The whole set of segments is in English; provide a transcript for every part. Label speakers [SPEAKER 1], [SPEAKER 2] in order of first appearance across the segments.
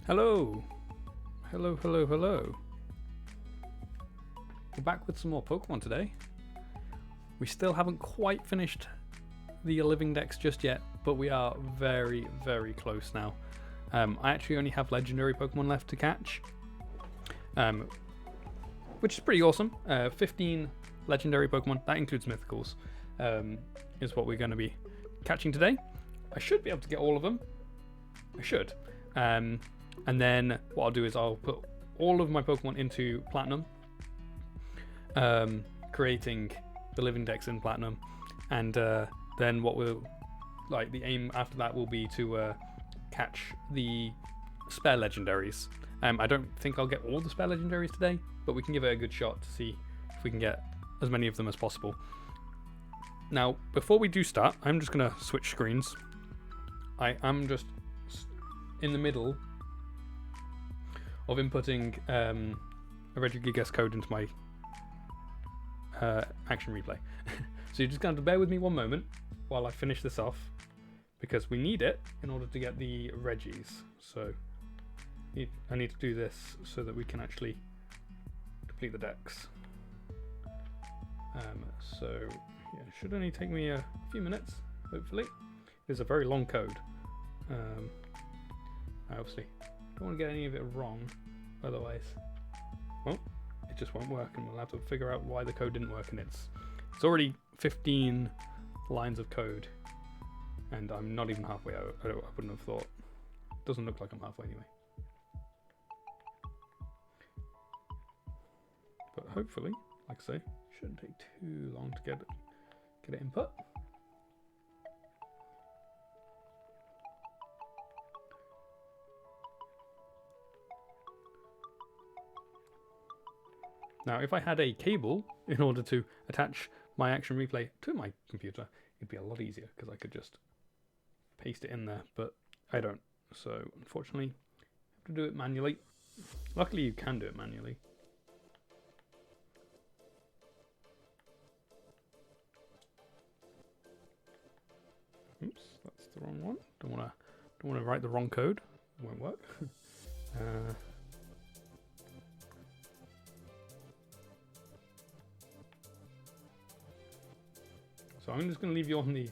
[SPEAKER 1] Hello! Hello, hello, hello. We're back with some more Pokemon today. We still haven't quite finished the living dex just yet, but we are very, very close now. I actually only have legendary Pokemon left to catch, which is pretty awesome. 15 legendary Pokemon, that includes mythicals, is what we're going to be catching today. I should be able to get all of them. I should. And then what I'll do is I'll put all of my Pokemon into Platinum, creating the living dex in Platinum, and then what will, like, the aim after that will be to catch the spare legendaries. I don't think I'll get all the spare legendaries today, but we can give it a good shot to see if we can get as many of them as possible. Now, before we do start, I'm just going to switch screens. I am just in the middle of inputting a Regigigas code into my action replay. So you're just going to bear with me one moment while I finish this off, because we need it in order to get the Regis. So I need to do this so that we can actually complete the dex. So yeah, it should only take me a few minutes, hopefully. It's a very long code. I obviously don't want to get any of it wrong, otherwise, well, it just won't work, and we'll have to figure out why the code didn't work. And it's already 15 lines of code, and I'm not even halfway out. I wouldn't have thought. It doesn't look like I'm halfway anyway. But hopefully, like I say, shouldn't take too long to get it input. Now, if I had a cable in order to attach my action replay to my computer, it'd be a lot easier, because I could just paste it in there, but I don't. So, unfortunately, I have to do it manually. Luckily, you can do it manually. Oops, that's the wrong one. Don't want to write the wrong code. It won't work. So I'm just going to leave you on the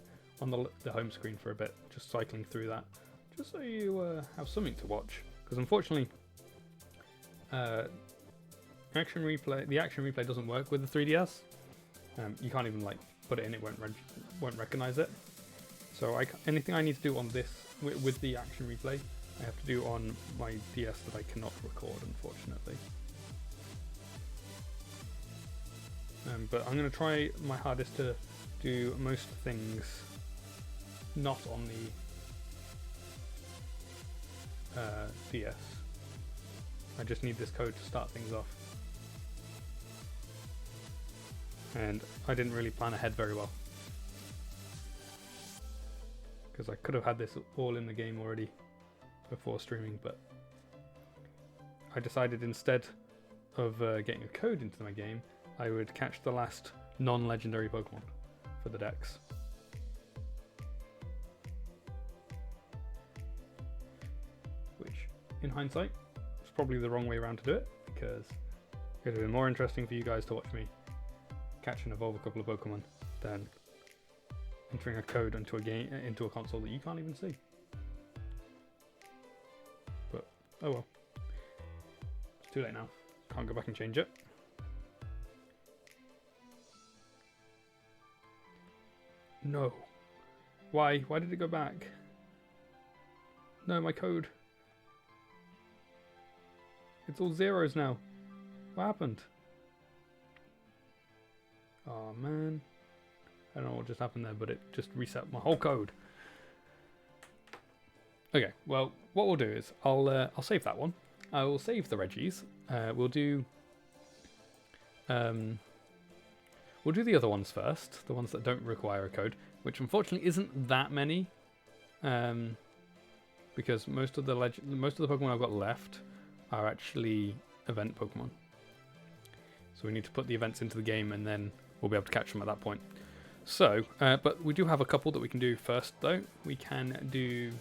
[SPEAKER 1] home screen for a bit, just cycling through that, just so you have something to watch. Because unfortunately, the action replay doesn't work with the 3DS. You can't even put it in; it won't recognize it. So anything I need to do on this with the action replay, I have to do on my DS that I cannot record, unfortunately. But I'm going to try my hardest to do most things not on the DS. I just need this code to start things off. And I didn't really plan ahead very well, because I could have had this all in the game already before streaming, but I decided instead of getting a code into my game, I would catch the last non-legendary Pokemon for the dex. Which, in hindsight, is probably the wrong way around to do it, because it would have been more interesting for you guys to watch me catch and evolve a couple of Pokemon than entering a code into a console that you can't even see. But oh well, it's too late now. Can't go back and change it. No. Why? Why did it go back? No, my code. It's all zeros now. What happened? Oh man. I don't know what just happened there, but it just reset my whole code. Okay, well, what we'll do is I'll save that one. I will save the Regis. We'll do the other ones first, the ones that don't require a code, which unfortunately isn't that many, because most of the Pokemon I've got left are actually event Pokemon. So we need to put the events into the game, and then we'll be able to catch them at that point. So, but we do have a couple that we can do first, though. We can do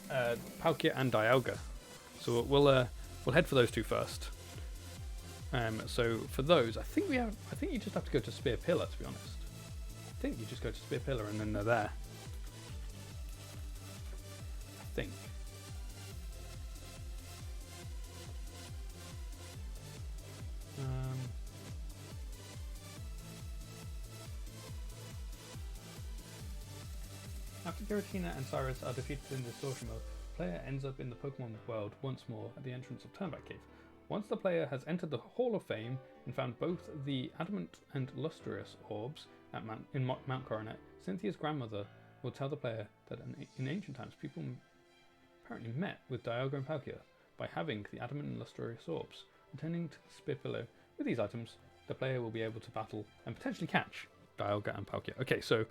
[SPEAKER 1] Palkia and Dialga. So we'll head for those two first. So for those, I think you just have to go to Spear Pillar, to be honest. I think you just go to Spear Pillar and then they're there. I think. After Giratina and Cyrus are defeated in Distortion mode, the player ends up in the Pokemon world once more at the entrance of Turnback Cave. Once the player has entered the Hall of Fame and found both the Adamant and Lustrous orbs in Mount Coronet, Cynthia's grandmother will tell the player that in ancient times people apparently met with Dialga and Palkia by having the Adamant and Lustrous orbs. Returning to the Spear Pillar with these items, the player will be able to battle and potentially catch Dialga and Palkia. Okay, so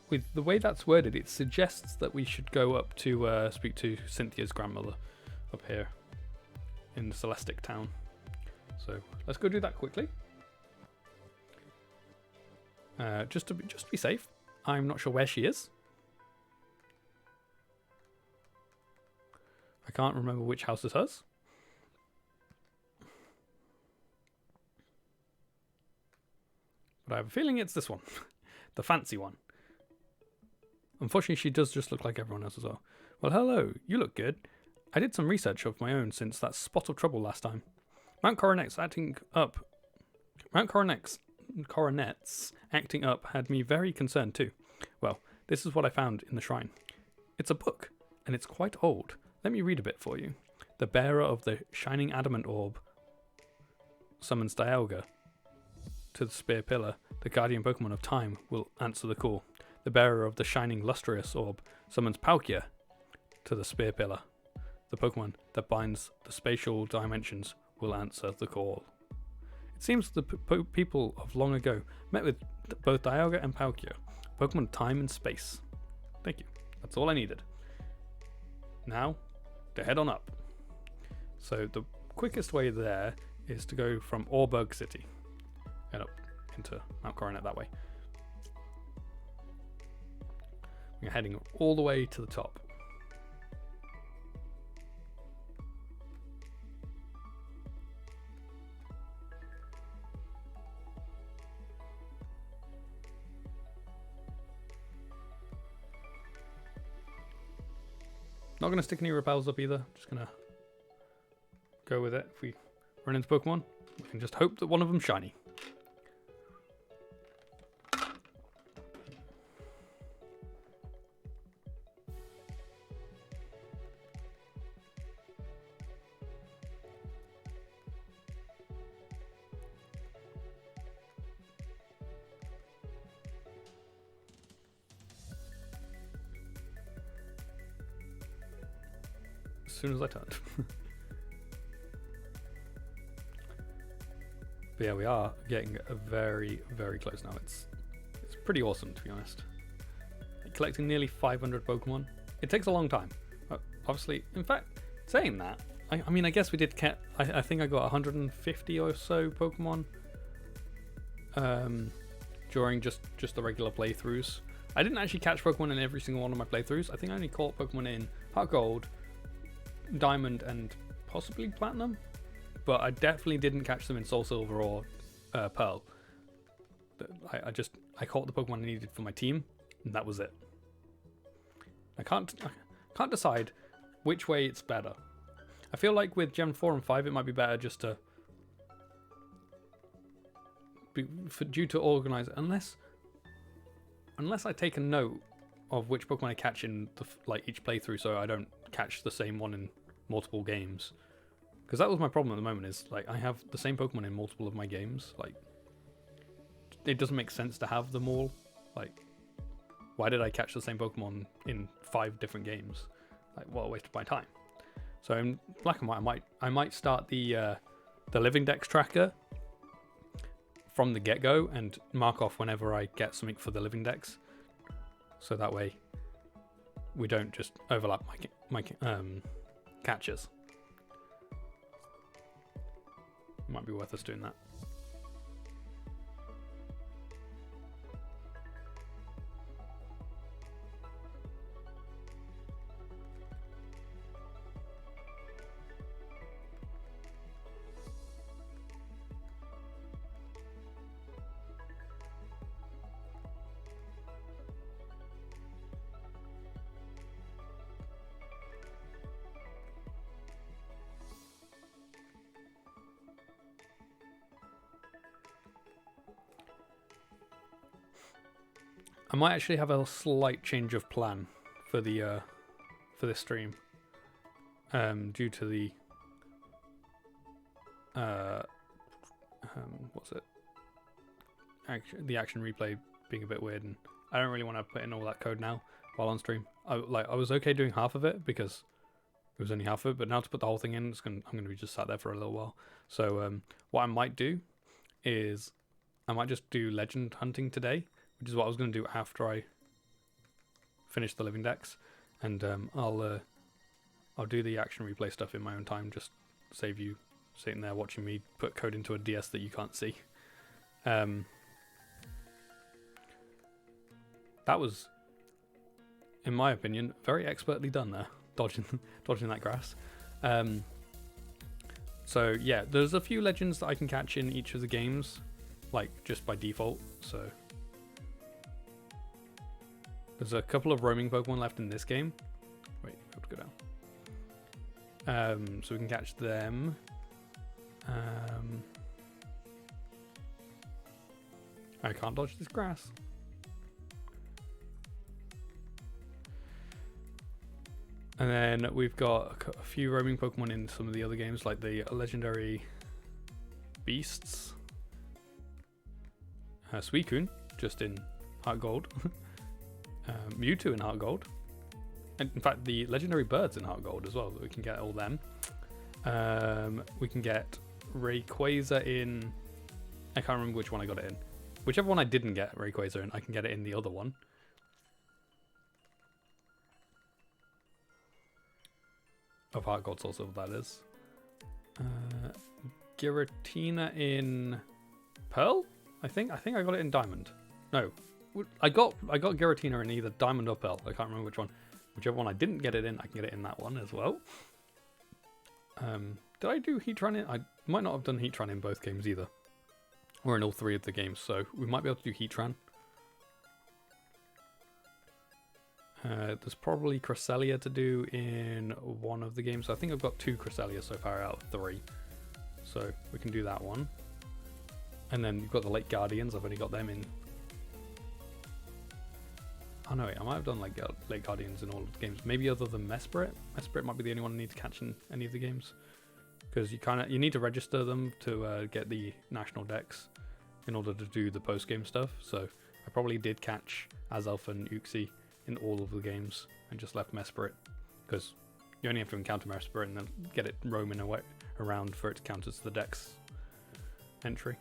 [SPEAKER 1] with the way that's worded, it suggests that we should go up to speak to Cynthia's grandmother up here in the Celestic town. So let's go do that quickly. Just to be safe. I'm not sure where she is. I can't remember which house is hers. But I have a feeling it's this one. The fancy one. Unfortunately, she does just look like everyone else as well. Well, hello. You look good. I did some research of my own since that spot of trouble last time. Mount Coronet's acting up had me very concerned too. Well, this is what I found in the shrine. It's a book, and it's quite old. Let me read a bit for you. The bearer of the shining adamant orb summons Dialga to the Spear Pillar. The guardian Pokemon of time will answer the call. The bearer of the shining lustrous orb summons Palkia to the Spear Pillar. The Pokemon that binds the spatial dimensions will answer the call. It seems the people of long ago met with both Dialga and Palkia, Pokemon of time and space. Thank you. That's all I needed. Now, to head on up. So the quickest way there is to go from Oreburgh City and up into Mount Coronet that way. We're heading all the way to the top. Not going to stick any repels up either. Just going to go with it. If we run into Pokemon, we can just hope that one of them's shiny. As soon as I turned. But yeah, we are getting very, very close now. It's pretty awesome, to be honest. Collecting nearly 500 Pokemon. It takes a long time. Obviously, in fact, saying that, I mean, I guess we did get, I think I got 150 or so Pokemon during just the regular playthroughs. I didn't actually catch Pokemon in every single one of my playthroughs. I think I only caught Pokemon in Heart Gold, Diamond, and possibly Platinum, but I definitely didn't catch them in Soul Silver or Pearl. I caught the Pokemon I needed for my team, and that was it. I can't decide which way it's better. I feel like with Gen 4 and 5 it might be better just to due to organize, unless I take a note of which Pokemon I catch in each playthrough, so I don't catch the same one in multiple games. Because that was my problem at the moment, is like I have the same Pokemon in multiple of my games. Like, it doesn't make sense to have them all. Like, why did I catch the same Pokemon in 5 different games? Like, what a waste of my time. So in Black and White, I might start the Living Dex tracker from the get-go and mark off whenever I get something for the Living Dex, so that way we don't just overlap my catches. It might be worth us doing that. I might actually have a slight change of plan for the for this stream, due to the what's it? The action replay being a bit weird, and I don't really want to put in all that code now while on stream. I was okay doing half of it because it was only half of it, but now to put the whole thing in, I'm going to be just sat there for a little while. So what I might do is I might just do legend hunting today, which is what I was going to do after I finish the living decks, and I'll do the action replay stuff in my own time, just save you sitting there watching me put code into a DS that you can't see. That was, in my opinion, very expertly done there, dodging that grass. So yeah, there's a few legends that I can catch in each of the games, like just by default. So there's a couple of roaming Pokemon left in this game. Wait, I have to go down. So we can catch them. I can't dodge this grass. And then we've got a few roaming Pokemon in some of the other games, like the legendary beasts. Suicune, just in Heart Gold. Mewtwo in Heart Gold. And in fact, the legendary birds in Heart Gold as well, we can get all them. We can get Rayquaza in... I can't remember which one I got it in. Whichever one I didn't get Rayquaza in, I can get it in the other one. Of Heart Gold Soul Silver, that is. Giratina in Pearl? I think I got it in Diamond. No, I got Giratina in either Diamond or Pearl. I can't remember which one. Whichever one I didn't get it in, I can get it in that one as well. Did I do Heatran in? I might not have done Heatran in both games either. Or in all three of the games, so we might be able to do Heatran. There's probably Cresselia to do in one of the games. I think I've got 2 Cresselia so far out of 3. So we can do that one. And then you've got the Lake Guardians. I've only got them in... Oh no, wait, I might have done like Lake Guardians in all of the games. Maybe other than Mesprit. Mesprit might be the only one I need to catch in any of the games. Because you need to register them to get the national decks in order to do the post-game stuff. So I probably did catch Azelf and Uxie in all of the games and just left Mesprit, because you only have to encounter Mesprit and then get it roaming away around for it to count as the dex entry.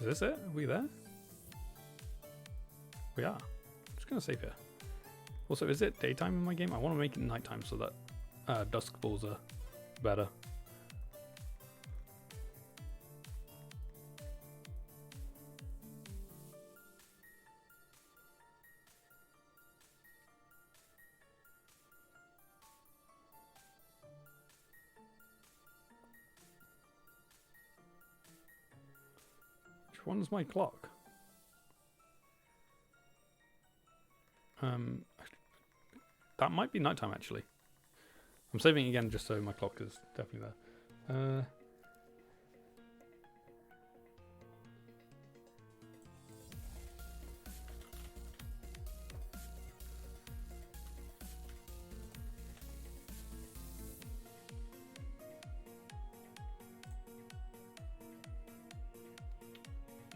[SPEAKER 1] Is this it? Are we there? We are. I'm just gonna save here. Also, is it daytime in my game? I want to make it nighttime so that dusk balls are better. Which one's my clock? That might be nighttime actually. I'm saving again just so my clock is definitely there.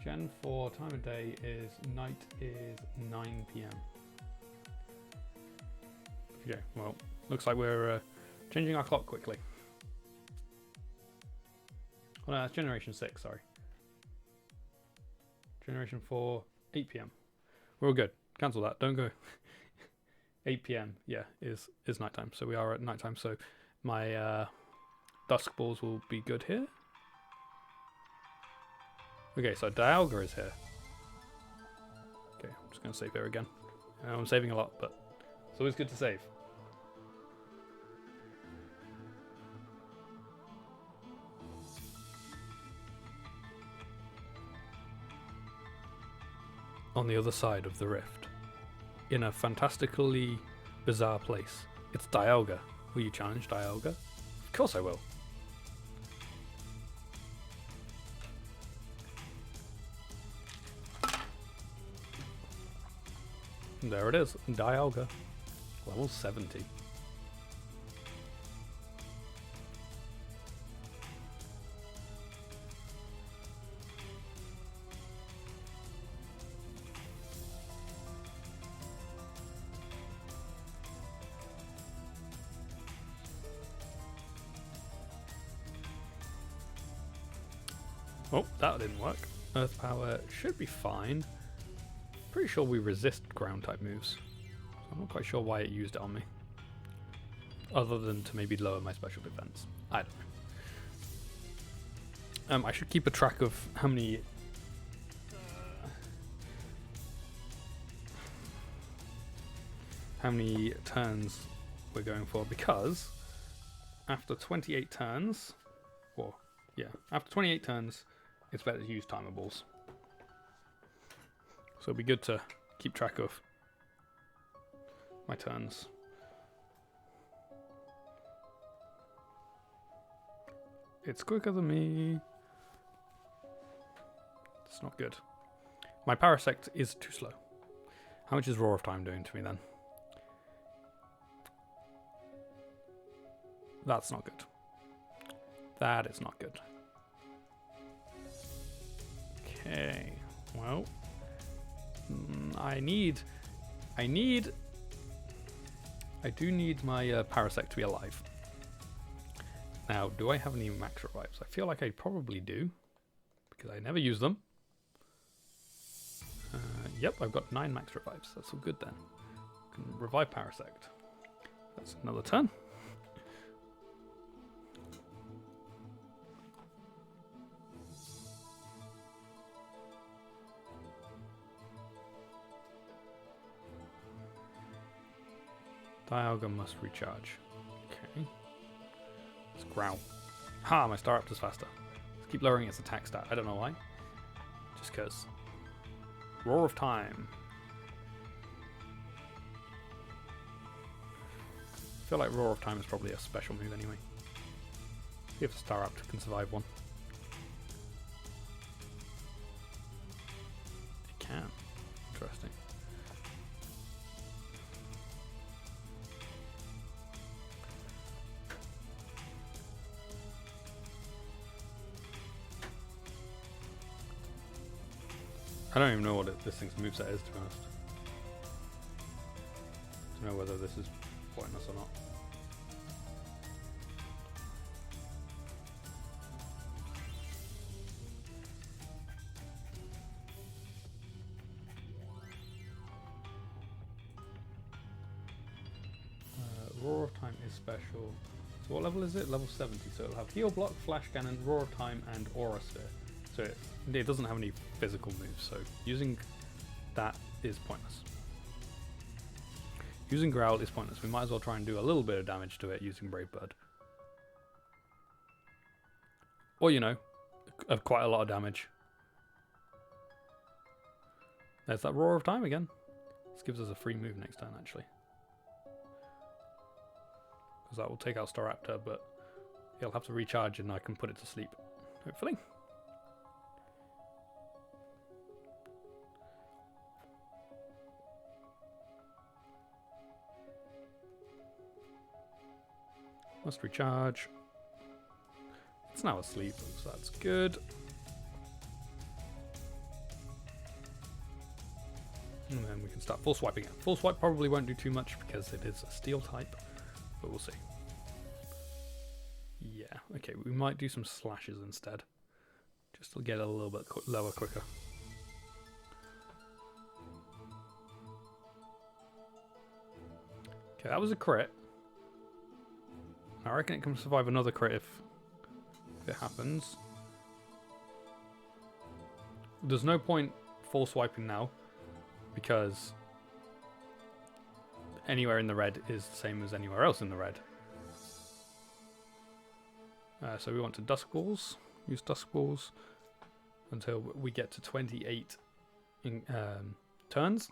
[SPEAKER 1] Gen 4 time of day is night is 9 PM. Okay, well, looks like we're changing our clock quickly. Oh no, that's Generation 6, sorry. Generation 4, 8 PM. We're all good. Cancel that, don't go. 8 PM, yeah, is nighttime. So we are at nighttime, so my dusk balls will be good here. Okay, so Dialga is here. Okay, I'm just going to save here again. I'm saving a lot, but it's always good to save. On the other side of the rift, in a fantastically bizarre place, it's Dialga. Will you challenge Dialga? Of course I will. There it is. Dialga. Level 70. Oh, that didn't work. Earth power should be fine. Pretty sure we resist ground type moves. So I'm not quite sure why it used it on me. Other than to maybe lower my special defense. I don't know. I should keep a track of how many turns we're going for, because after 28 turns, or yeah, after 28 turns, it's better to use timables. So it'd be good to keep track of my turns. It's quicker than me. It's not good. My Parasect is too slow. How much is Roar of Time doing to me then? That's not good. That is not good. Okay, well, I do need my Parasect to be alive. Now, do I have any max revives? I feel like I probably do, because I never use them. Yep, I've got 9 max revives. That's all good then. Can revive Parasect. That's another turn. Dialga must recharge. Okay. Let's growl. Ha! My Staraptor's faster. Let's keep lowering its attack stat. I don't know why. Just because. Roar of Time. I feel like Roar of Time is probably a special move anyway. See if the Staraptor can survive one. It can. Interesting. I don't even know what this thing's moveset is, to be honest. To know whether this is pointless or not. Roar of Time is special. So what level is it? Level 70. So it'll have Heal Block, Flash Cannon, Roar of Time, and Aura Sphere. So it doesn't have any physical moves, so using that is pointless. Using Growl is pointless. We might as well try and do a little bit of damage to it using Brave Bird. Or, you know, quite a lot of damage. There's that Roar of Time again. This gives us a free move next turn, actually. Because that will take out Staraptor, but it'll have to recharge and I can put it to sleep, hopefully. Must recharge. It's now asleep, so that's good. And then we can start full swiping it. Full swipe probably won't do too much because it is a steel type, but we'll see. Yeah, okay, we might do some slashes instead, just to get it a little bit lower quicker. Okay, that was a crit. I reckon it can survive another crit if it happens. There's no point full swiping now, because anywhere in the red is the same as anywhere else in the red. So we want to Dusk Balls, use Dusk Balls until we get to 28 turns.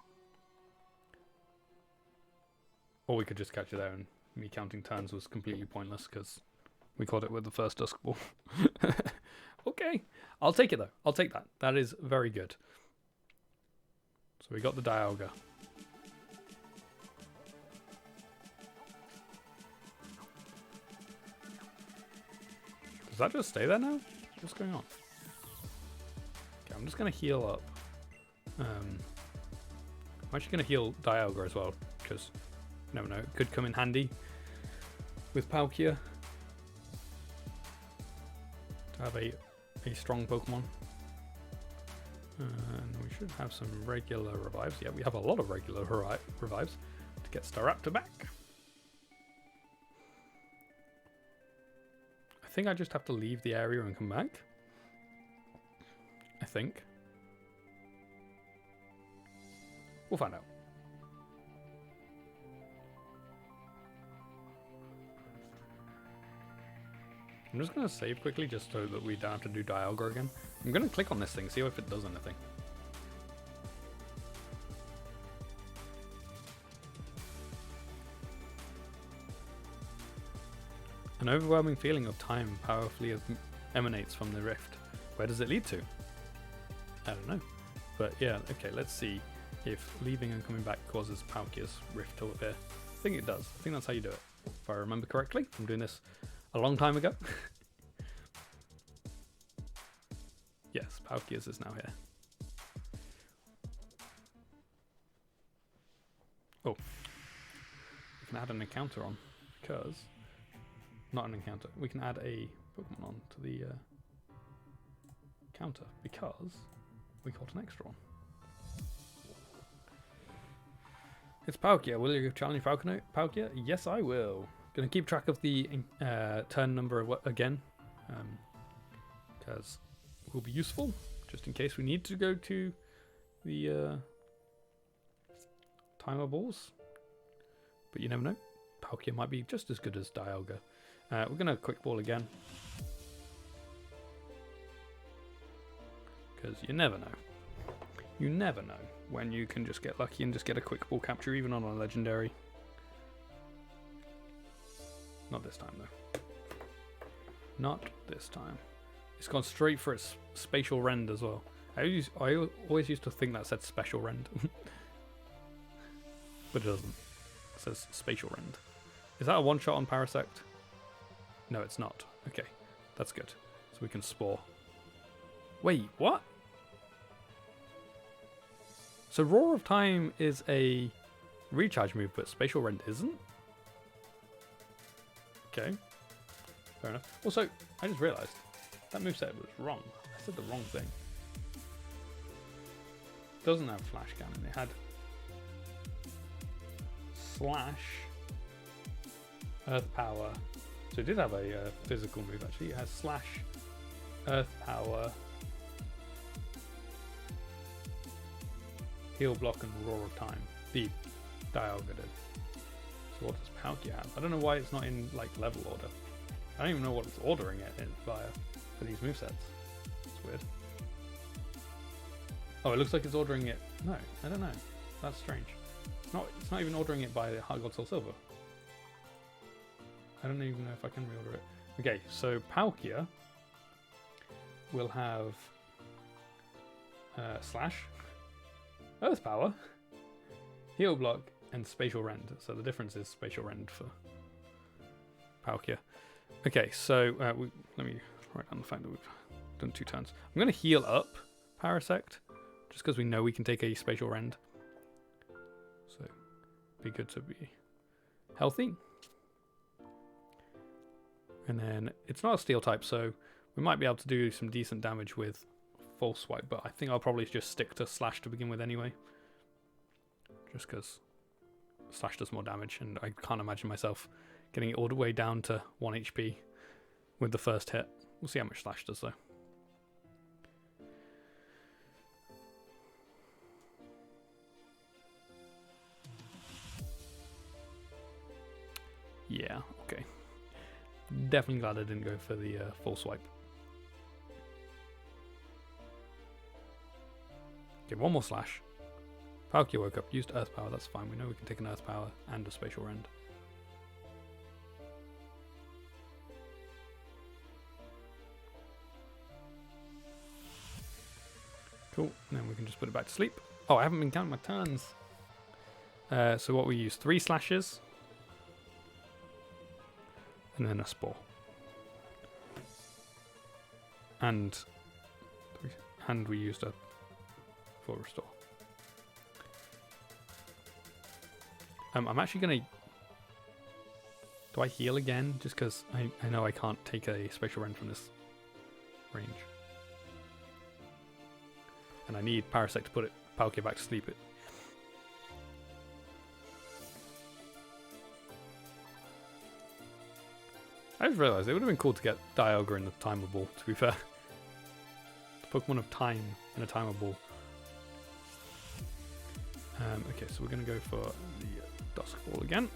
[SPEAKER 1] Or we could just catch it there, and me counting turns was completely pointless because we caught it with the first Dusk Ball. Okay, I'll take it though. I'll take that. That is very good. So we got the Dialga. Does that just stay there now? What's going on? Okay, I'm just going to heal up. I'm actually going to heal Dialga as well, because you never know, it could come in handy with Palkia to have a strong Pokemon. And we should have some regular revives. Yeah, we have a lot of regular revives to get Staraptor back. I think I just have to leave the area and come back. I think. We'll find out. I'm just going to save quickly just so that we don't have to do Dialga again. I'm going to click on this thing, see if it does anything. An overwhelming feeling of time powerfully emanates from the rift. Where does it lead to? I don't know. But yeah, okay, let's see if leaving and coming back causes Palkia's rift to appear. I think it does. I think that's how you do it. If I remember correctly, I'm doing this a long time ago. Yes, Palkia's is now here. Oh. We can add an encounter on, because... Not an encounter. We can add a Pokemon on to the counter, because we caught an extra one. It's Palkia. Will you challenge Palkia? Yes, I will. Gonna keep track of the turn number again, because it will be useful, just in case we need to go to the timer balls. But you never know. Palkia might be just as good as Dialga. We're gonna quick ball again, because you never know. You never know when you can just get lucky and just get a quick ball capture, even on a legendary. Not this time, though. Not this time. It's gone straight for its spatial rend as well. I always used to think that said special rend. But it doesn't. It says spatial rend. Is that a one-shot on Parasect? No, it's not. Okay, that's good. So we can Spore. Wait, what? So Roar of Time is a recharge move, but Spatial Rend isn't? Okay, fair enough. Also, I just realised that moveset was wrong. I said the wrong thing. It doesn't have Flash Cannon. It had Slash, Earth Power. So it did have a physical move actually. It has Slash, Earth Power, Heal Block, and Roar of Time. The Dialga did. So what does Palkia have? I don't know why it's not in like level order. I don't even know what it's ordering it in via for these movesets. It's weird. Oh, it looks like it's ordering it. No, I don't know. That's strange. It's not even ordering it by Heart Gold Soul Silver. I don't even know if I can reorder it. Okay, so Palkia will have Slash, Earth Power, Heal Block, and Spatial Rend. So the difference is Spatial Rend for Palkia. Okay, so let me write down the fact that we've done 2 turns. I'm going to heal up Parasect, just because we know we can take a Spatial Rend. So be good to be healthy. And then it's not a steel type, so we might be able to do some decent damage with False Swipe, but I think I'll probably just stick to Slash to begin with anyway. Just because Slash does more damage, and I can't imagine myself getting it all the way down to 1 HP with the first hit. We'll see how much Slash does though. Yeah, okay. Definitely glad I didn't go for the full swipe. Okay, one more Slash. Palkia woke up, used Earth Power, that's fine. We know we can take an Earth Power and a Spatial Rend. Cool, and then we can just put it back to sleep. Oh, I haven't been counting my turns. So what we use, 3 Slashes. And then a Spore. and we used a full restore. I'm actually gonna. Do I heal again? Just because I know I can't take a spatial rend from this range. And I need Parasect to put Palkia back to sleep. I just realised it would have been cool to get Dialga in the Timer Ball, to be fair. The Pokemon of Time in a Timer Ball. Okay, so we're going to go for the Dusk Ball again.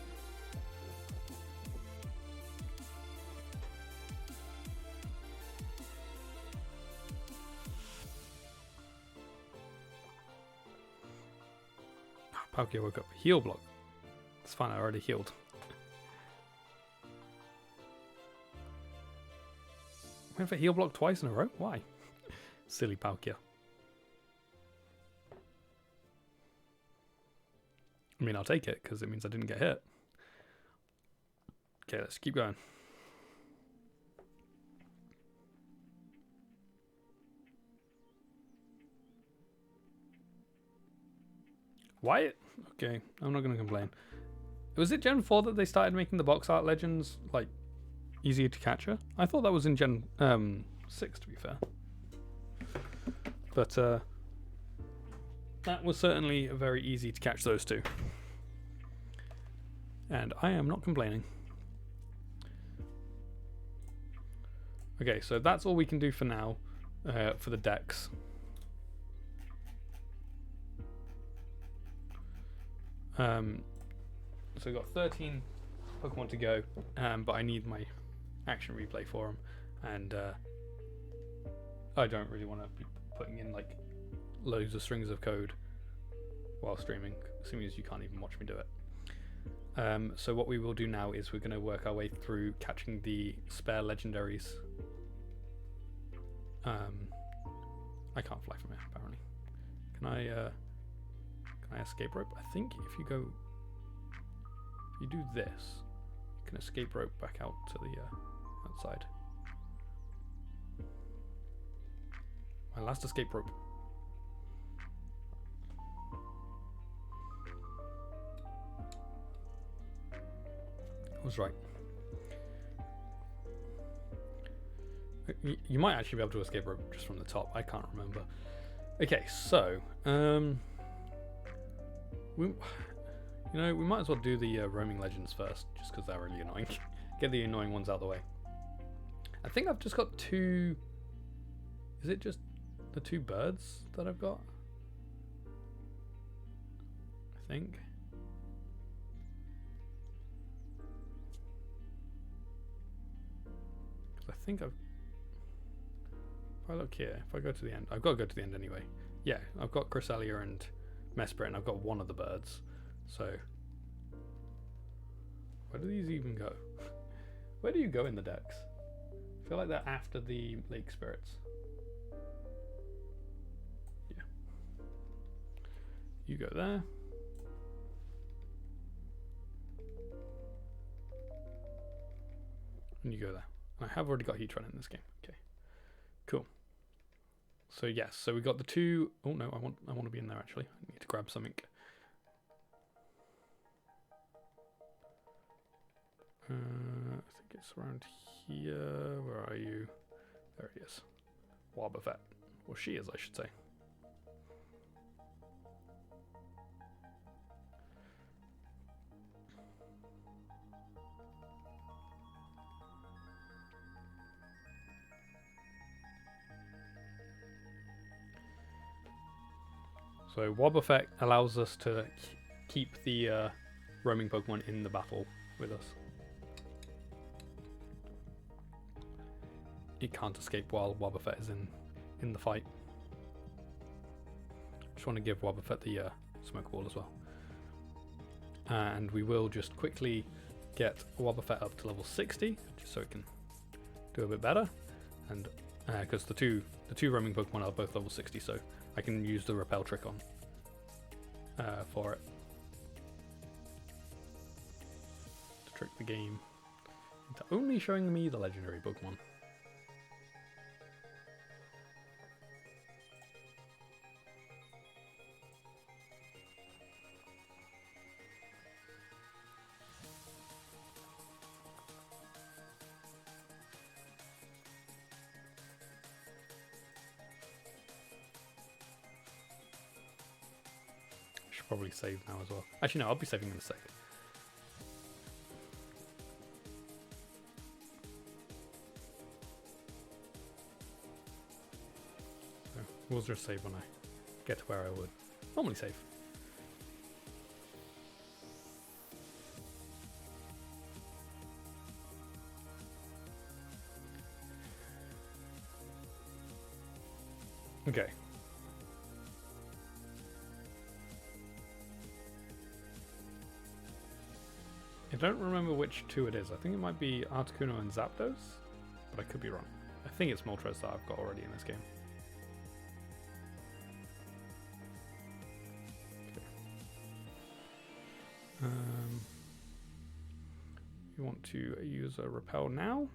[SPEAKER 1] Palkia woke up. Heal block. It's fine, I already healed. Went for heal block twice in a row? Why? Silly Palkia. I mean, I'll take it, because it means I didn't get hit. Okay, let's keep going. Why? Okay, I'm not going to complain. Was it Gen 4 that they started making the box art legends, like, easier to capture? I thought that was in Gen 6, to be fair. But, that was certainly very easy to catch those two. And I am not complaining. Okay, so that's all we can do for now, for the decks. So we've got 13 Pokemon to go, but I need my action replay for them, and I don't really want to be putting in like loads of strings of code while streaming, assuming as you can't even watch me do it. So what we will do now is we're going to work our way through catching the spare legendaries. I can't fly from here apparently. Can I escape rope? I think if you do this, you can escape rope back out to the outside. My last escape rope. I was right. You might actually be able to escape rope just from the top. I can't remember. Okay, so we might as well do the roaming legends first, just because they're really annoying. Get the annoying ones out of the way. I think I've just got two. Is it just the two birds that I've got? I think. Because I think I've. If I look here, if I go to the end, I've got to go to the end anyway. Yeah, I've got Cresselia and Mesprit, and I've got one of the birds. So, where do these even go? Where do you go in the decks? I feel like they're after the Lake Spirits. Yeah. You go there. And you go there. And I have already got Heatran in this game. Okay. Cool. So yes, so we got the two. Oh no, I want to be in there actually. I need to grab something. I think it's around here. Where are you? There he is. Wobbuffet. Or she is, I should say. So Wobbuffet allows us to keep the roaming Pokemon in the battle with us. It can't escape while Wobbuffet is in the fight. Just want to give Wobbuffet the Smoke Ball as well. And we will just quickly get Wobbuffet up to level 60, just so it can do a bit better. And because the two roaming Pokemon are both level 60, so I can use the Repel trick on for it to trick the game into only showing me the legendary Pokemon. probably save now as well. Actually, no, I'll be saving in a sec. So we'll just save when I get to where I would normally save. Okay. I don't remember which two it is. I think it might be Articuno and Zapdos, but I could be wrong. I think it's Moltres that I've got already in this game. Okay. You want to use a Repel now?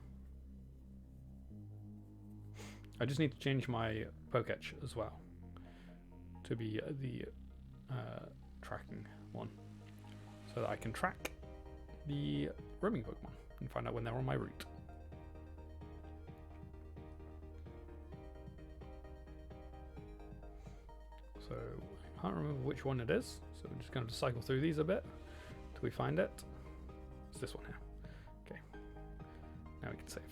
[SPEAKER 1] I just need to change my Poketch as well to be the tracking one, so that I can track the roaming Pokemon and find out when they're on my route. So I can't remember which one it is, so we're just going to cycle through these a bit till we find it. It's this one here. Okay, now we can save.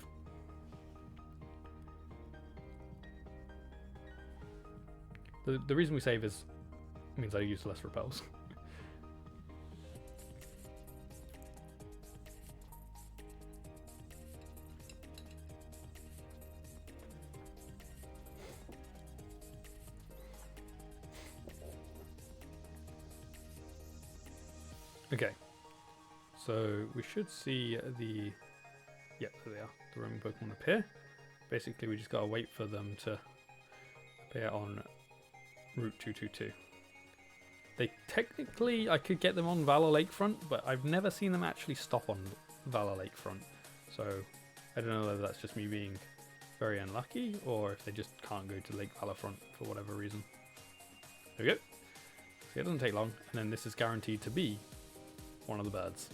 [SPEAKER 1] The reason we save is means I use less repels. Okay, so we should see the, yep, there they are, the roaming Pokemon appear. Basically, we just gotta wait for them to appear on Route 222. They technically, I could get them on Valor Lakefront, but I've never seen them actually stop on Valor Lakefront. So I don't know whether that's just me being very unlucky, or if they just can't go to Lake Valorfront for whatever reason. There we go. So it doesn't take long, and then this is guaranteed to be one of the birds.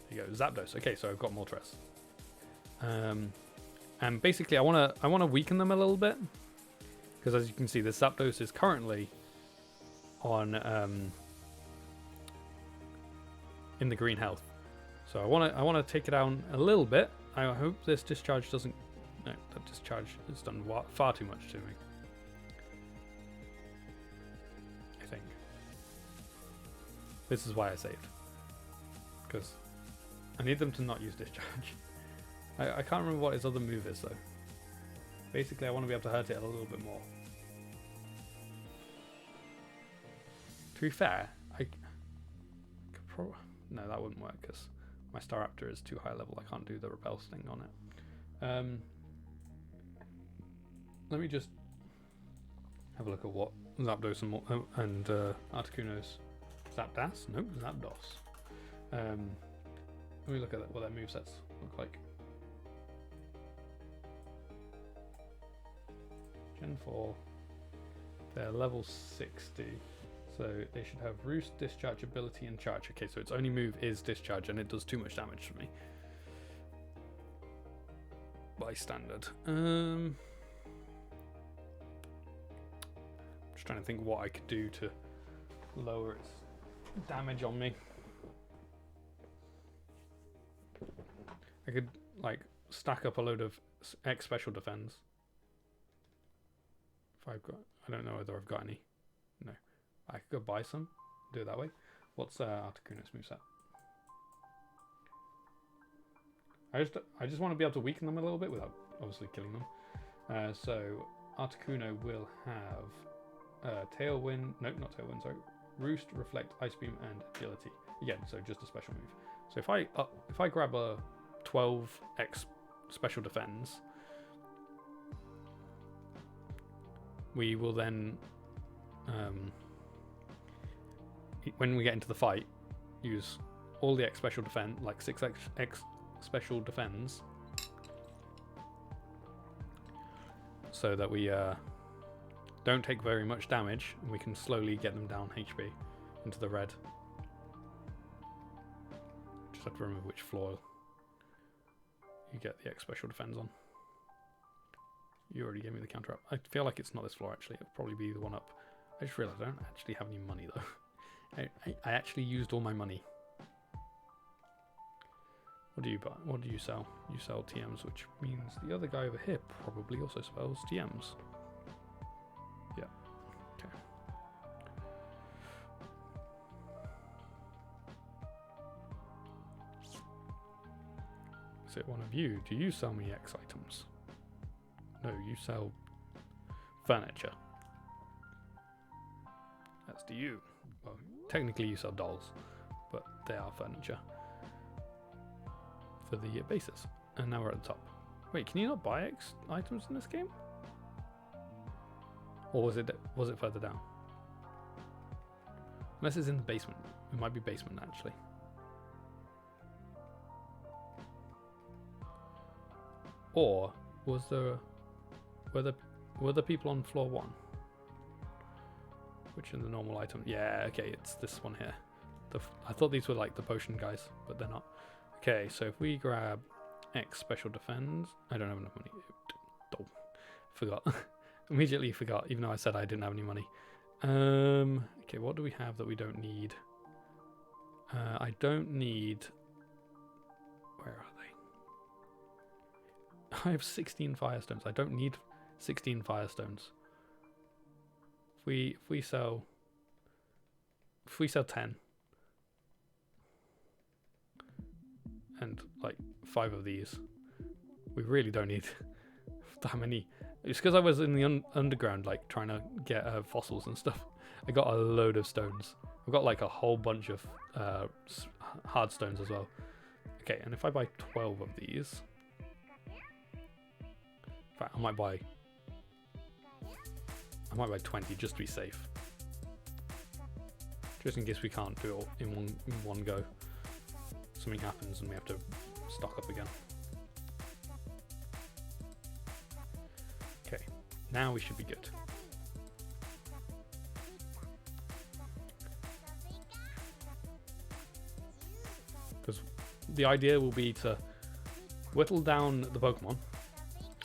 [SPEAKER 1] There you go, Zapdos. Okay, so I've got Moltres. And basically I wanna weaken them a little bit, because as you can see, this Zapdos is currently on in the green health. So I wanna take it down a little bit. I hope this discharge doesn't. No, that discharge has done far too much to me. I think this is why I saved, because I need them to not use discharge. I can't remember what his other move is though. Basically, I want to be able to hurt it a little bit more. To be fair, I could probably... No, that wouldn't work because my Staraptor is too high level. I can't do the repel sting on it. Let me just have a look at what Zapdos and Articuno's... Zapdos? Nope, Zapdos. Let me look at what their movesets look like. Gen 4, they're level 60, so they should have Roost, Discharge, Ability, and Charge. Okay, so its only move is Discharge, and it does too much damage for me. By standard. Just trying to think what I could do to lower its damage on me. I could, like, stack up a load of X special defense. I've got, I don't know whether I've got any. No, I could go buy some. Do it that way. What's Articuno's moveset? I just want to be able to weaken them a little bit without obviously killing them. So Articuno will have Tailwind. No, not Tailwind. Sorry, Roost, Reflect, Ice Beam, and Agility. Again, so just a special move. So if I grab a 12x special defense, we will then, when we get into the fight, use all the X special defense, like 6x special defense, so that we don't take very much damage, and we can slowly get them down HP into the red. Just have to remember which floor you get the X special defense on. You already gave me the counter up. I feel like it's not this floor actually. It'll probably be the one up I just realized I don't actually have any money though. I actually used all my money. What do you buy? What do you sell? You sell TMs, which means the other guy over here probably also sells TMs. Yeah. Okay. Is it one of you? Do you sell me X items? No, you sell furniture. That's to you. Well, technically you sell dolls, but they are furniture. For the bases. And now we're at the top. Wait, can you not buy X items in this game? Or was it further down? Unless it's in the basement. It might be basement actually. Or was there were the people on floor 1? Which are the normal item? Yeah, okay, it's this one here. I thought these were like the potion guys, but they're not. Okay, so if we grab X special defense, I don't have enough money. Oh, forgot. Immediately forgot, even though I said I didn't have any money. Okay, what do we have that we don't need? I don't need. Where are they? I have 16 firestones. I don't need 16 firestones. If we sell 10. And like 5 of these, we really don't need that many. It's because I was in the underground, like trying to get fossils and stuff. I got a load of stones. I've got like a whole bunch of hard stones as well. Okay, and if I buy 12 of these, in fact, I might buy 20 just to be safe, just in case we can't do it in one go. Something happens and we have to stock up again. Okay, now we should be good. Because the idea will be to whittle down the Pokemon,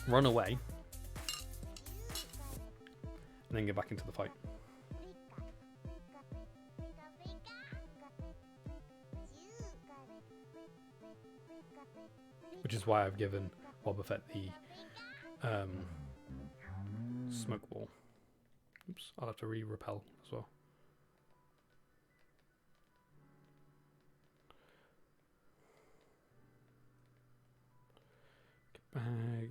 [SPEAKER 1] run away, and then get back into the fight. Which is why I've given Boba Fett the smoke ball. Oops, I'll have to repel as well. Bag.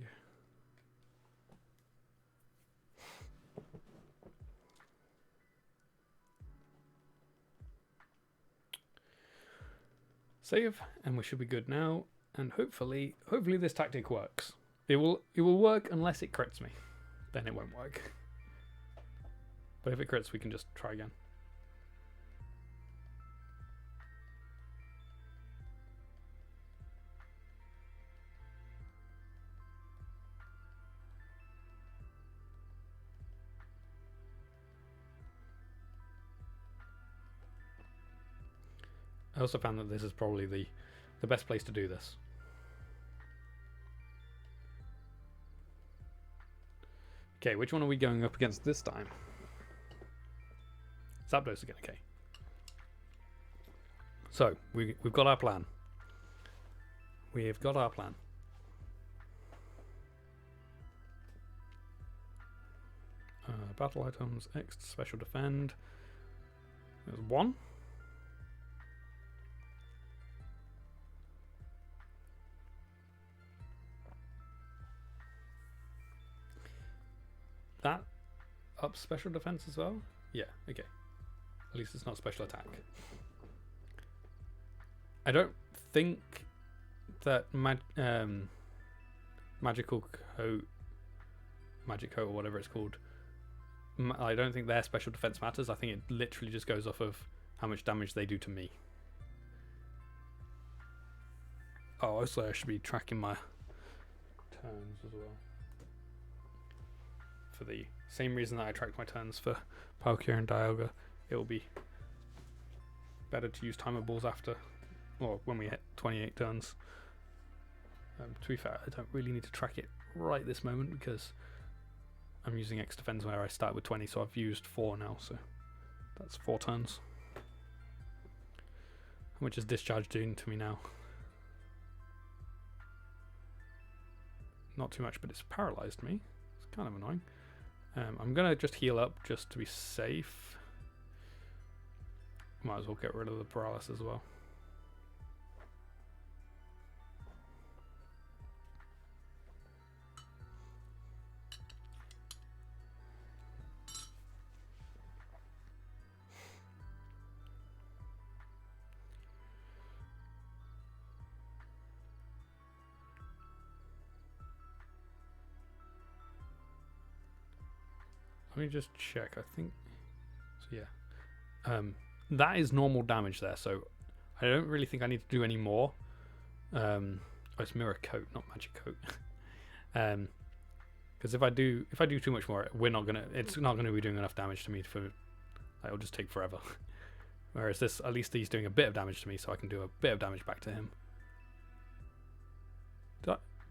[SPEAKER 1] Save, and we should be good now. And hopefully this tactic works. It will work unless it crits me. Then it won't work. But if it crits, we can just try again. I also found that this is probably the best place to do this. Okay, which one are we going up against this time? Zapdos again, okay. So, we've got our plan. We've got our plan. Battle items, X special defend. There's 1. That ups special defense as well? Yeah, okay. At least it's not special attack. I don't think that magic coat or whatever it's called, I don't think their special defense matters. I think it literally just goes off of how much damage they do to me. Oh, also I should be tracking my turns as well. For the same reason that I tracked my turns for Palkia and Dialga, it will be better to use timer balls after, or when we hit 28 turns. To be fair, I don't really need to track it right this moment because I'm using X defense where I start with 20, so I've used 4 now, so that's 4 turns. How much is discharge doing to me now? Not too much, but it's paralyzed me. It's kind of annoying. I'm gonna just heal up just to be safe. Might as well get rid of the paralysis as well. Let me just check. I think so. Yeah, that is normal damage there. So I don't really think I need to do any more. Oh, it's mirror coat, not magic coat. Because if I do too much more, it's not gonna be doing enough damage to me for. It'll just take forever. Whereas this, at least he's doing a bit of damage to me, so I can do a bit of damage back to him.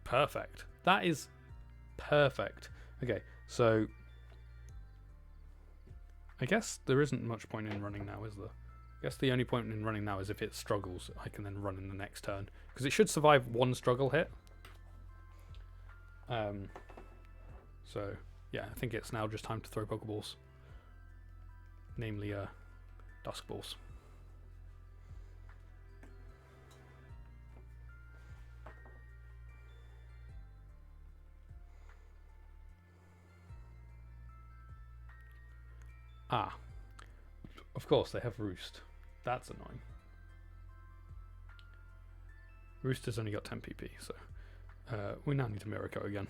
[SPEAKER 1] Perfect. That is perfect. Okay, so. I guess there isn't much point in running now, is there? I guess the only point in running now is if it struggles, I can then run in the next turn. Because it should survive 1 struggle hit. So, yeah, I think it's now just time to throw Pokeballs. Namely, Dusk Balls. Ah, of course they have Roost. That's annoying. Roost has only got 10 PP, so we now need to Mirror Coat again.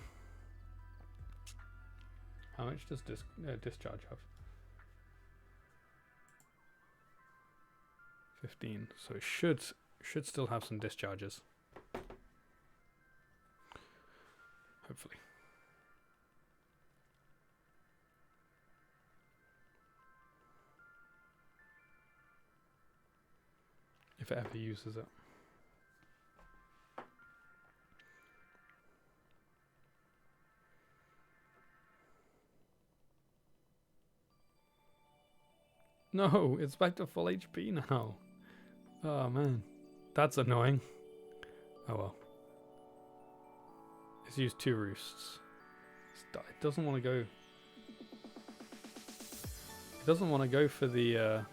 [SPEAKER 1] How much does Discharge have? 15, so it should still have some discharges. Hopefully. If it ever uses it. No, it's back to full HP now. Oh man, that's annoying. Oh well. It's used 2 Roosts. It doesn't want to go. It doesn't want to go for the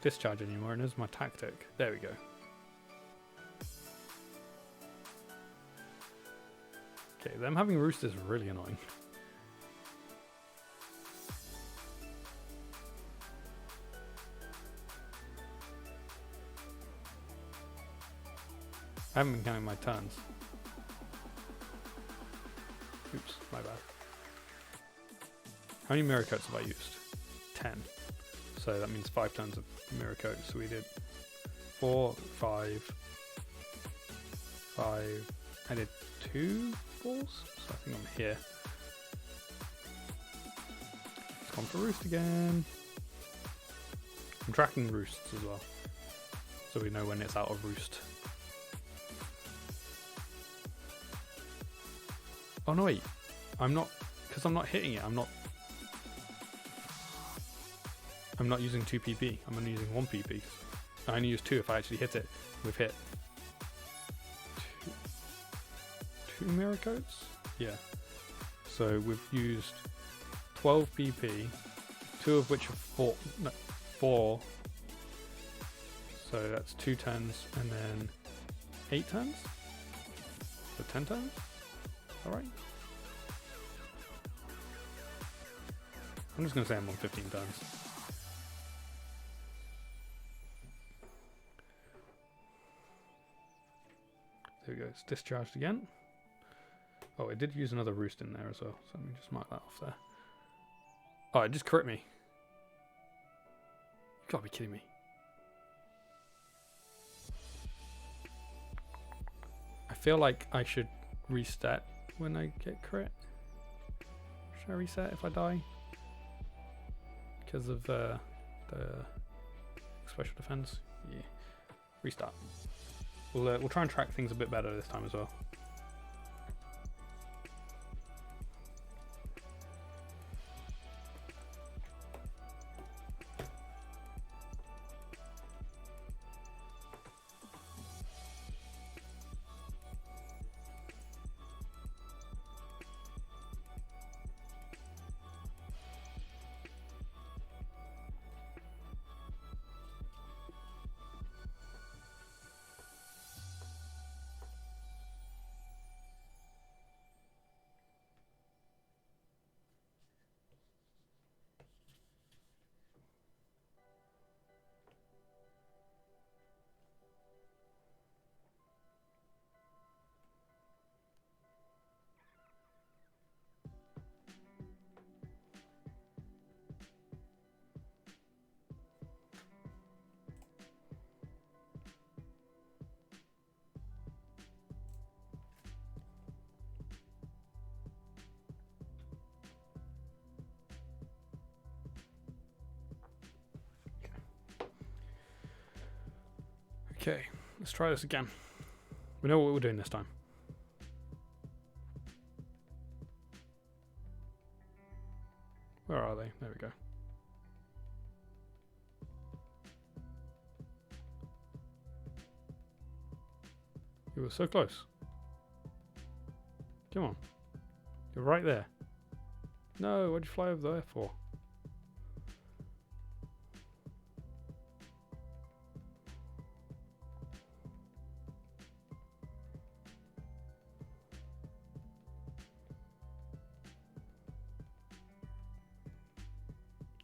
[SPEAKER 1] discharge anymore, and there's my tactic. There we go. Okay, them having Roost is really annoying. I haven't been counting my turns. Oops, my bad. How many Mirror Coats have I used? 10. So that means 5 turns of Mirror Coats. So we did 4, 5. I did 2 balls, so I think I'm here. It's gone for Roost again. I'm tracking Roosts as well, so we know when it's out of Roost. Oh no wait, I'm not, because I'm not hitting it, I'm not using 2 PP, I'm only using 1 PP. I only use 2 if I actually hit it. We've hit 2 Mirror Coats? Yeah. So we've used 12 PP, 2 of which are 4. So that's 2 turns and then 8 turns? So 10 turns? Alright. I'm just going to say I'm on 15 turns. There we go, it's discharged again. Oh, it did use another Roost in there as well, so let me just mark that off there. Oh, it just crit me. You gotta be kidding me. I feel like I should reset when I get crit. Should I reset if I die? Because of the special defense? Yeah. Restart. We'll try and track things a bit better this time as well. Okay, let's try this again. We know what we're doing this time. Where are they? There we go. You were so close. Come on. You're right there. No, what'd you fly over there for?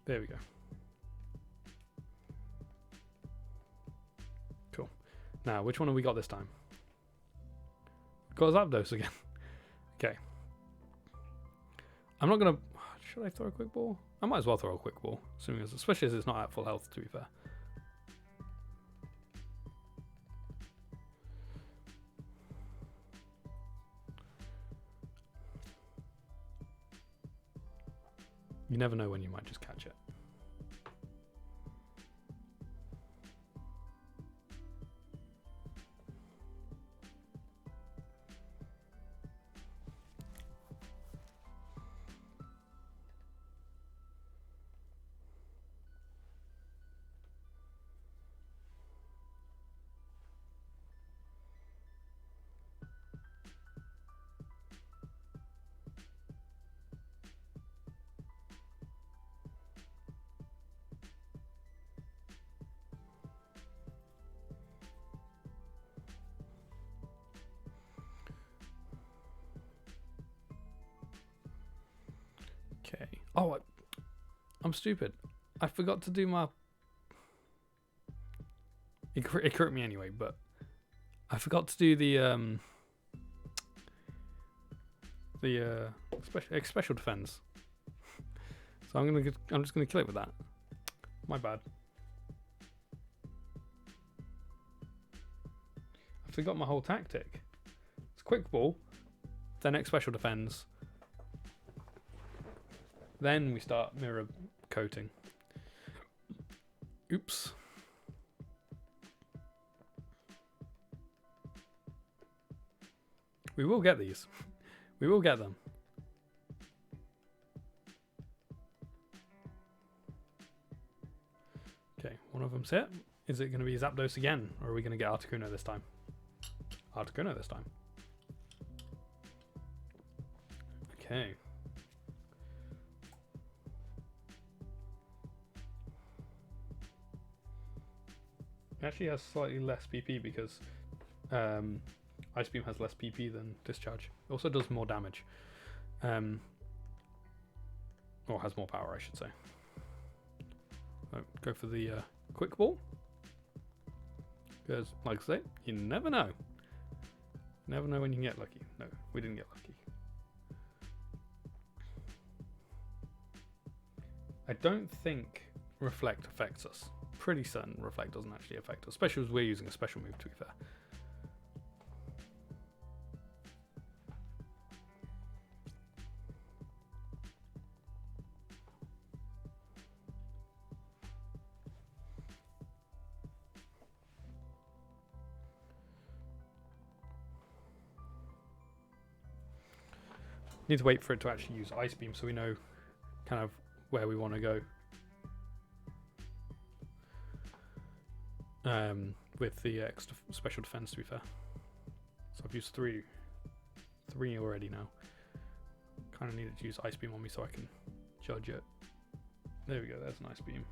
[SPEAKER 1] There we go. Cool. Now, which one have we got this time? Got Zapdos again. Okay. I'm not gonna... Should I throw a quick ball? I might as well throw a quick ball, especially as it's not at full health, to be fair. You never know when you might just catch it. Okay. Oh, I'm stupid. I forgot to do my... It hurt me anyway, but I forgot to do the special defense. So I'm just gonna kill it with that. My bad. I forgot my whole tactic. It's quick ball, then X special defense. Then we start mirror coating. Oops. We will get these. We will get them. Okay, one of them's hit. Is it going to be Zapdos again? Or are we going to get Articuno this time? Articuno this time. Okay. It actually has slightly less PP because Ice Beam has less PP than Discharge. It also does more damage. Or has more power, I should say. So go for the quick ball. Because, like I say, you never know. Never know when you can get lucky. No, we didn't get lucky. I don't think Reflect affects us. Pretty certain Reflect doesn't actually affect us, especially as we're using a special move, to be fair. Need to wait for it to actually use Ice Beam so we know kind of where we want to go. With the extra special defense, to be fair. So I've used three already now. Kind of needed to use Ice Beam on me so I can judge it. There we go, there's an Ice Beam.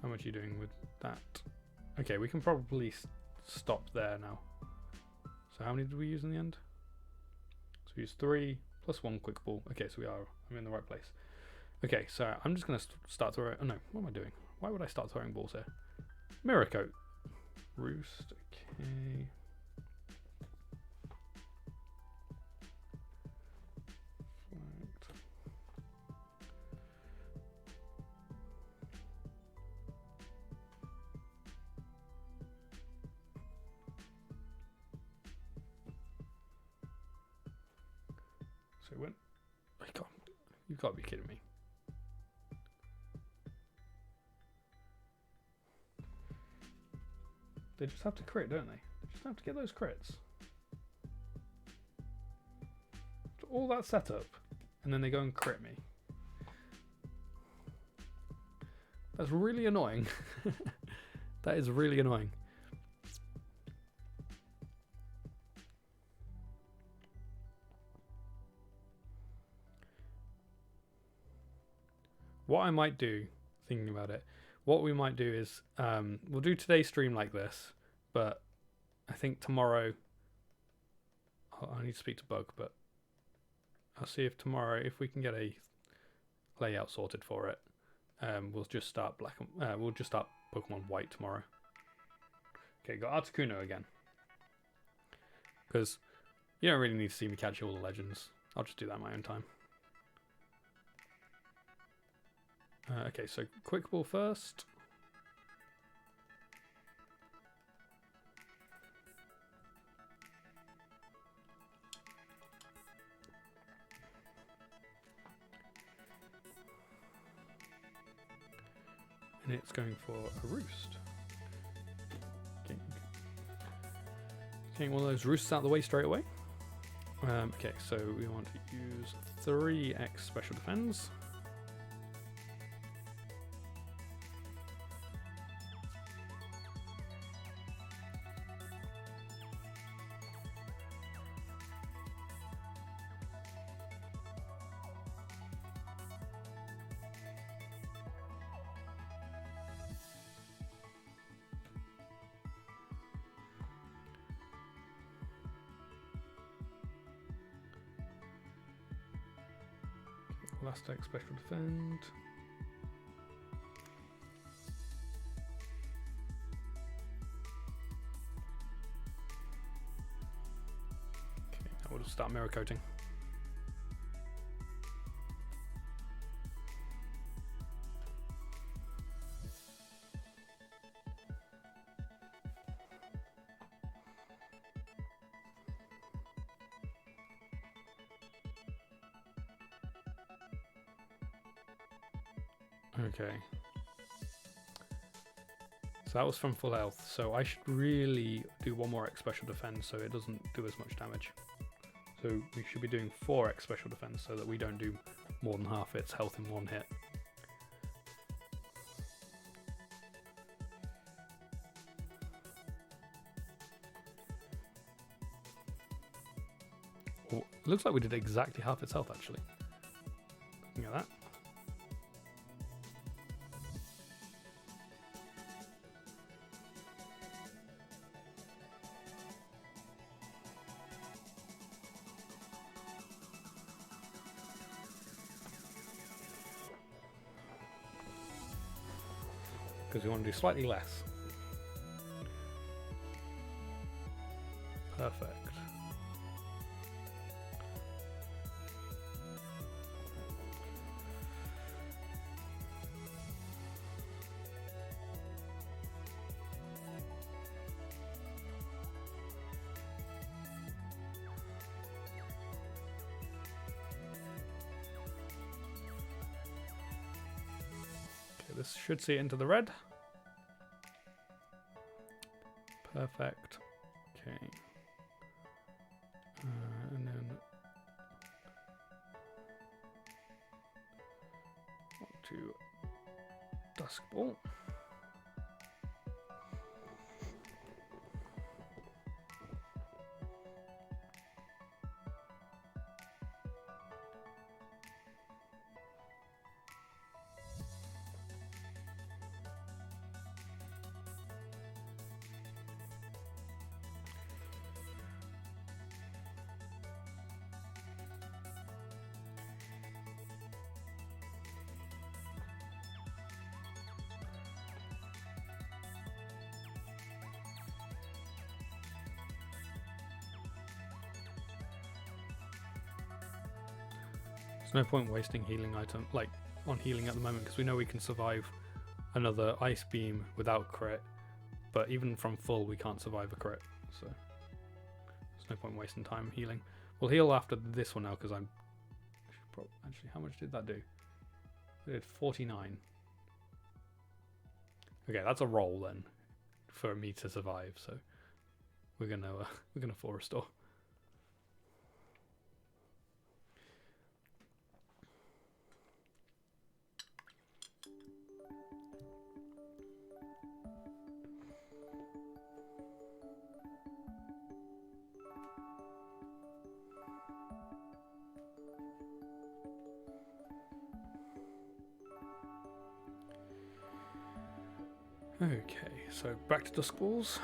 [SPEAKER 1] How much are you doing with that? Okay, we can probably stop there now. So how many did we use in the end? So we used 3 plus 1 quick ball. Okay, so I'm in the right place. Okay, so I'm just going to start throwing... Oh no, what am I doing? Why would I start throwing balls here? Mirror Coat. Roost, okay. So when... You've got to be kidding me. They just have to crit, don't they? They just have to get those crits. All that setup, and then they go and crit me. That's really annoying. That is really annoying. What I might do, thinking about it, what we might do is we'll do today's stream like this, but I think tomorrow I need to speak to Bug, but I'll see if tomorrow, if we can get a layout sorted for it, we'll just start we'll just start Pokemon White tomorrow. Okay, got Articuno again, because you don't really need to see me catch all the legends. I'll just do that in my own time. Okay, so Quick Ball first. And it's going for a roost. Getting one of those roosts out of the way straight away. Okay, so we want to use 3x special defense. Last X special defend. Okay, now we'll just start mirror coating. Okay. So that was from full health, so I should really do one more X special defense so it doesn't do as much damage. So we should be doing 4x special defense so that we don't do more than half its health in one hit. Oh, it looks like we did exactly half its health actually. Looking at that. Because we want to do slightly less. Perfect. This should see it into the red. Perfect. Okay. And then to Dusk Ball. No point wasting healing item on healing at the moment because we know we can survive another ice beam without crit, but even from full we can't survive a crit, so there's no point wasting time healing. We'll heal after this one now because actually, how much did that do? It did 49. Okay, that's a roll then. for me to survive. So we're gonna full restore. Okay, so back to Dusk Balls.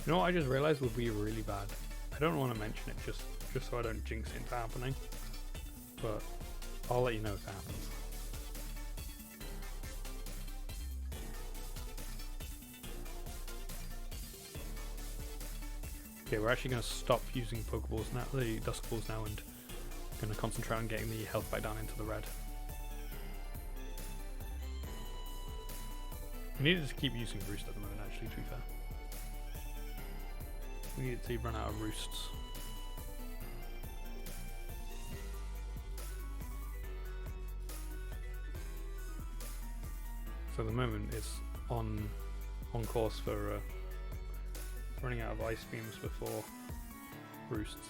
[SPEAKER 1] You know what I just realised would be really bad? I don't want to mention it just so I don't jinx it into happening. But I'll let you know if it happens. Okay, we're actually going to stop using Pokeballs now, the Dusk Balls now, and going to concentrate on getting the health back down into the red. We needed to keep using Roost at the moment, actually, to be fair. We needed to run out of Roosts. So at the moment it's on course for running out of Ice Beams before Roosts.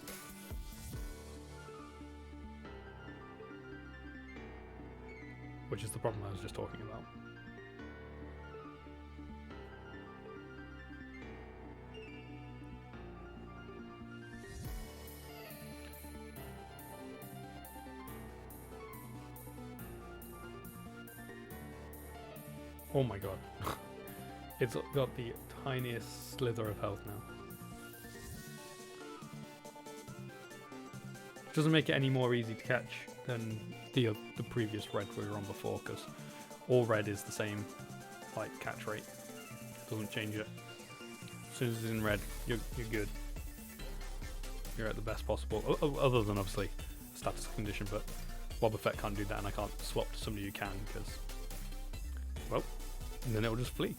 [SPEAKER 1] Which is the problem I was just talking about. Oh my god. It's got the tiniest slither of health now. Which doesn't make it any more easy to catch than the previous red we were on before, because all red is the same like catch rate. Doesn't change it. As soon as it's in red, you're good. You're at the best possible, other than obviously status condition, but Boba Fett can't do that, and I can't swap to somebody who can, because, well, and then it'll just flee.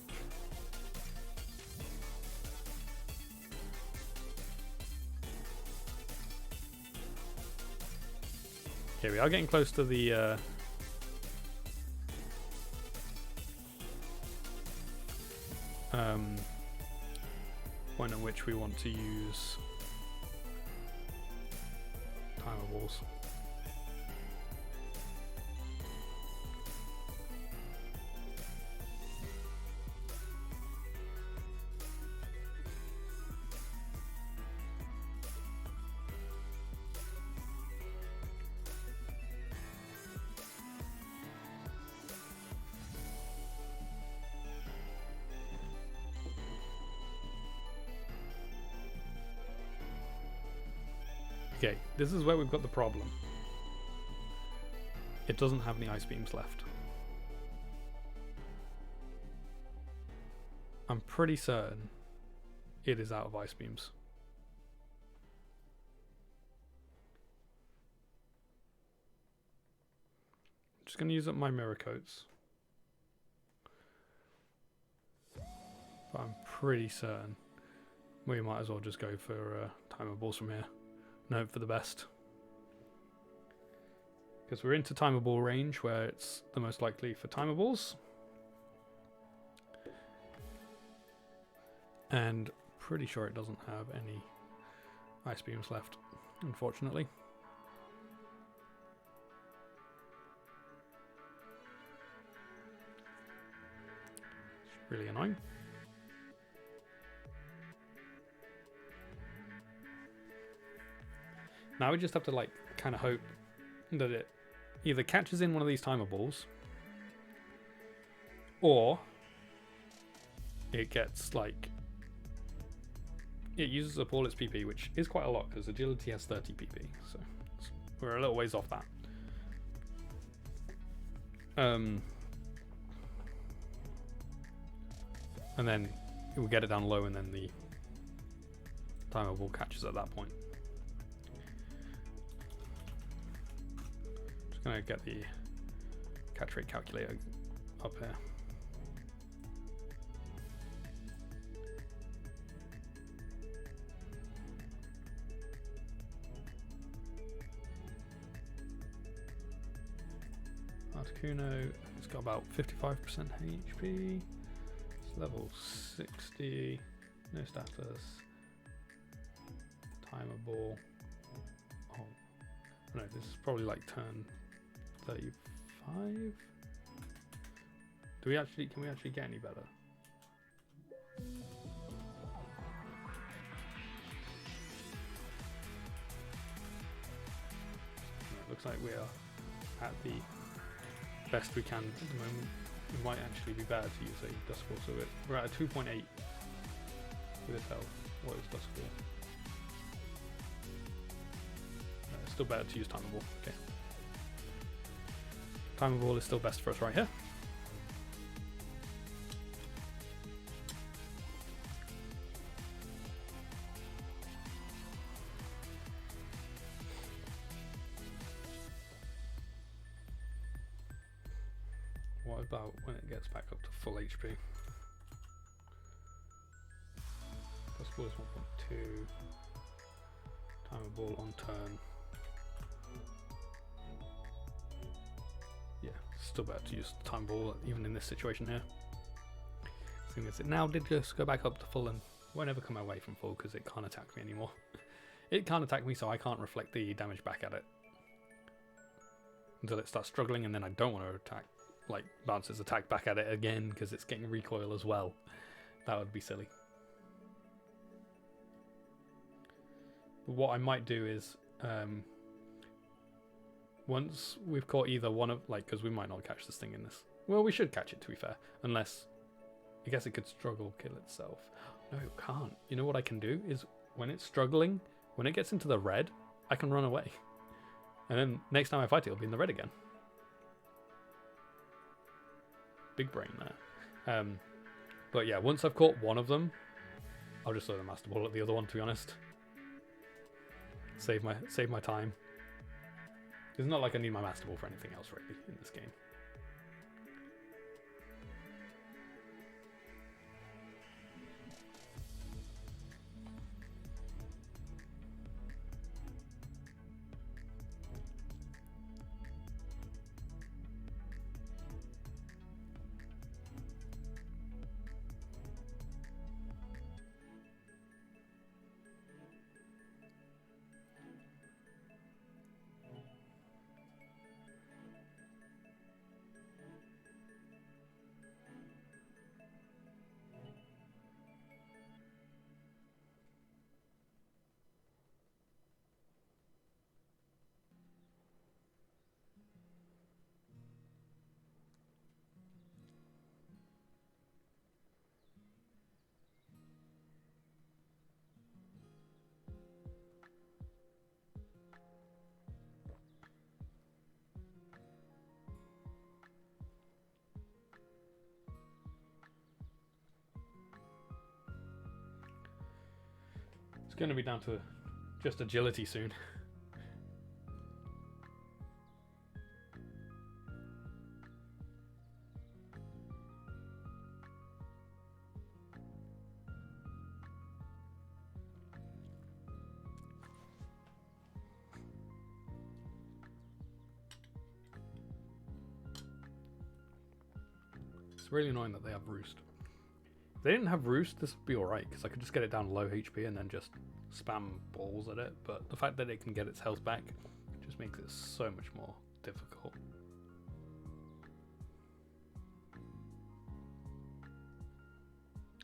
[SPEAKER 1] Okay, we are getting close to the point at which we want to use timer balls. Okay, this is where we've got the problem. It doesn't have any Ice Beams left. I'm pretty certain it is out of Ice Beams. I'm just going to use up my Mirror Coats. But I'm pretty certain we might as well just go for timer balls from here. And hope for the best. Because we're into timer ball range where it's the most likely for timer balls. And pretty sure it doesn't have any Ice Beams left, unfortunately. It's really annoying. Now we just have to like kind of hope that it either catches in one of these timer balls, or it gets like, it uses up all its PP, which is quite a lot because agility has 30 PP, so we're a little ways off that. And then it will get it down low, and then the timer ball catches at that point. Just gonna get the catch rate calculator up here. Articuno, it's got about 55% HP. It's level 60. No status. Timer ball. Oh no, this is probably like turn 35. Can we actually get any better? It looks like we are at the best we can at the moment. It might actually be better to use a dust ball, so we're at a 2.8 with its health. What is dust ball? It's still better to use timer ball. Okay, timer ball is still best for us right here. What about when it gets back up to full HP? Dust ball is 1.2. Timer ball on turn. Yeah, still better to use the time ball even in this situation here. Seeing as it now did just go back up to full and won't ever come away from full because it can't attack me anymore. It can't attack me, so I can't reflect the damage back at it until it starts struggling, and then I don't want to attack, like bounce its attack back at it again because it's getting recoil as well. That would be silly. But what I might do is once we've caught either one of, like, because we might not catch this thing in this. Well, we should catch it, to be fair, unless I guess it could struggle kill itself. No, it can't. You know what I can do is when it's struggling, when it gets into the red, I can run away, and then next time I fight it, it'll be in the red again. Big brain there. But yeah, once I've caught one of them, I'll just throw the Master Ball at the other one, to be honest. Save my time. It's not like I need my Master Ball for anything else really in this game. It's going to be down to just agility soon. It's really annoying that they have Roost. If they didn't have Roost, this would be alright, because I could just get it down low HP and then just spam balls at it, but the fact that it can get its health back just makes it so much more difficult.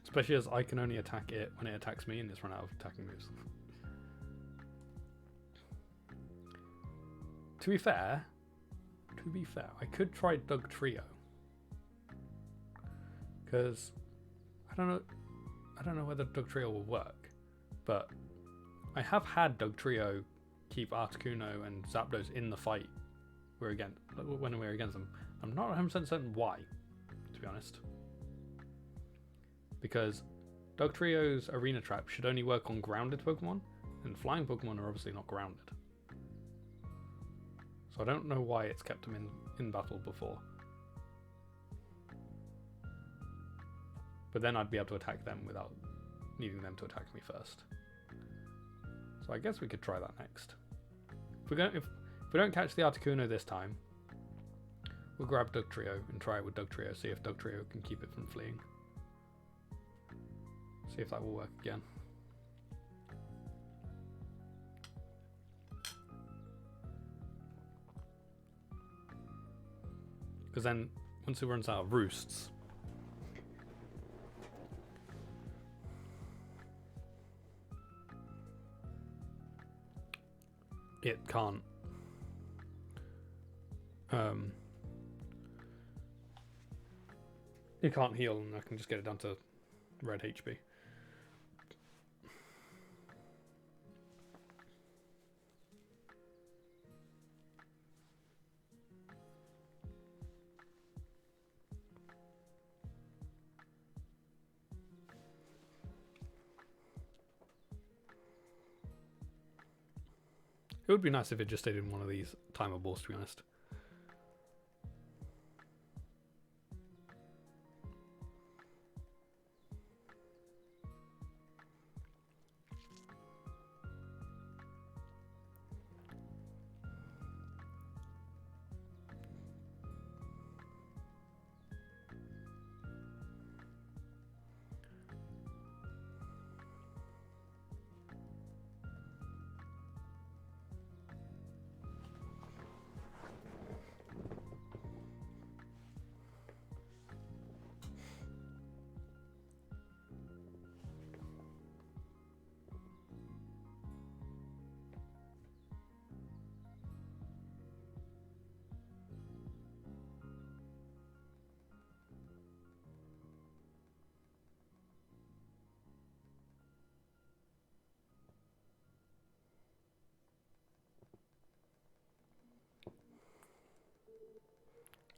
[SPEAKER 1] Especially as I can only attack it when it attacks me and it's run out of attacking moves. To be fair, I could try Doug Trio. Because I don't know whether Doug Trio will work, but I have had Doug Trio keep Articuno and Zapdos in the fight when we're against them. I'm not 100% certain why, to be honest. Because Doug Trio's Arena Trap should only work on grounded Pokemon, and flying Pokemon are obviously not grounded. So I don't know why it's kept them in battle before. But then I'd be able to attack them without needing them to attack me first. So I guess we could try that next. If we don't catch the Articuno this time, we'll grab Doug Trio and try it with Doug Trio, see if Doug Trio can keep it from fleeing. See if that will work again. Because then, once it runs out of roosts, it can't heal, and I can just get it down to red HP. It would be nice if it just stayed in one of these timer balls, to be honest.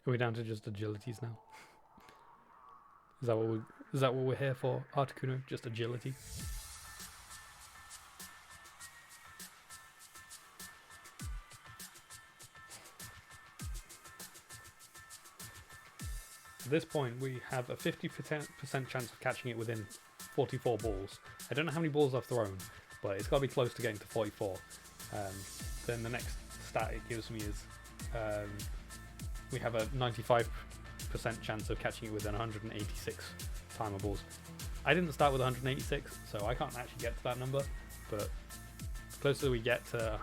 [SPEAKER 1] Are we down to just agilities now? Is that what we're here for, Articuno? Just agility? At this point, we have a 50% chance of catching it within 44 balls. I don't know how many balls I've thrown, but it's got to be close to getting to 44. Then the next stat it gives me is we have a 95% chance of catching it within 186 timer balls. I didn't start with 186, so I can't actually get to that number, but the closer we get to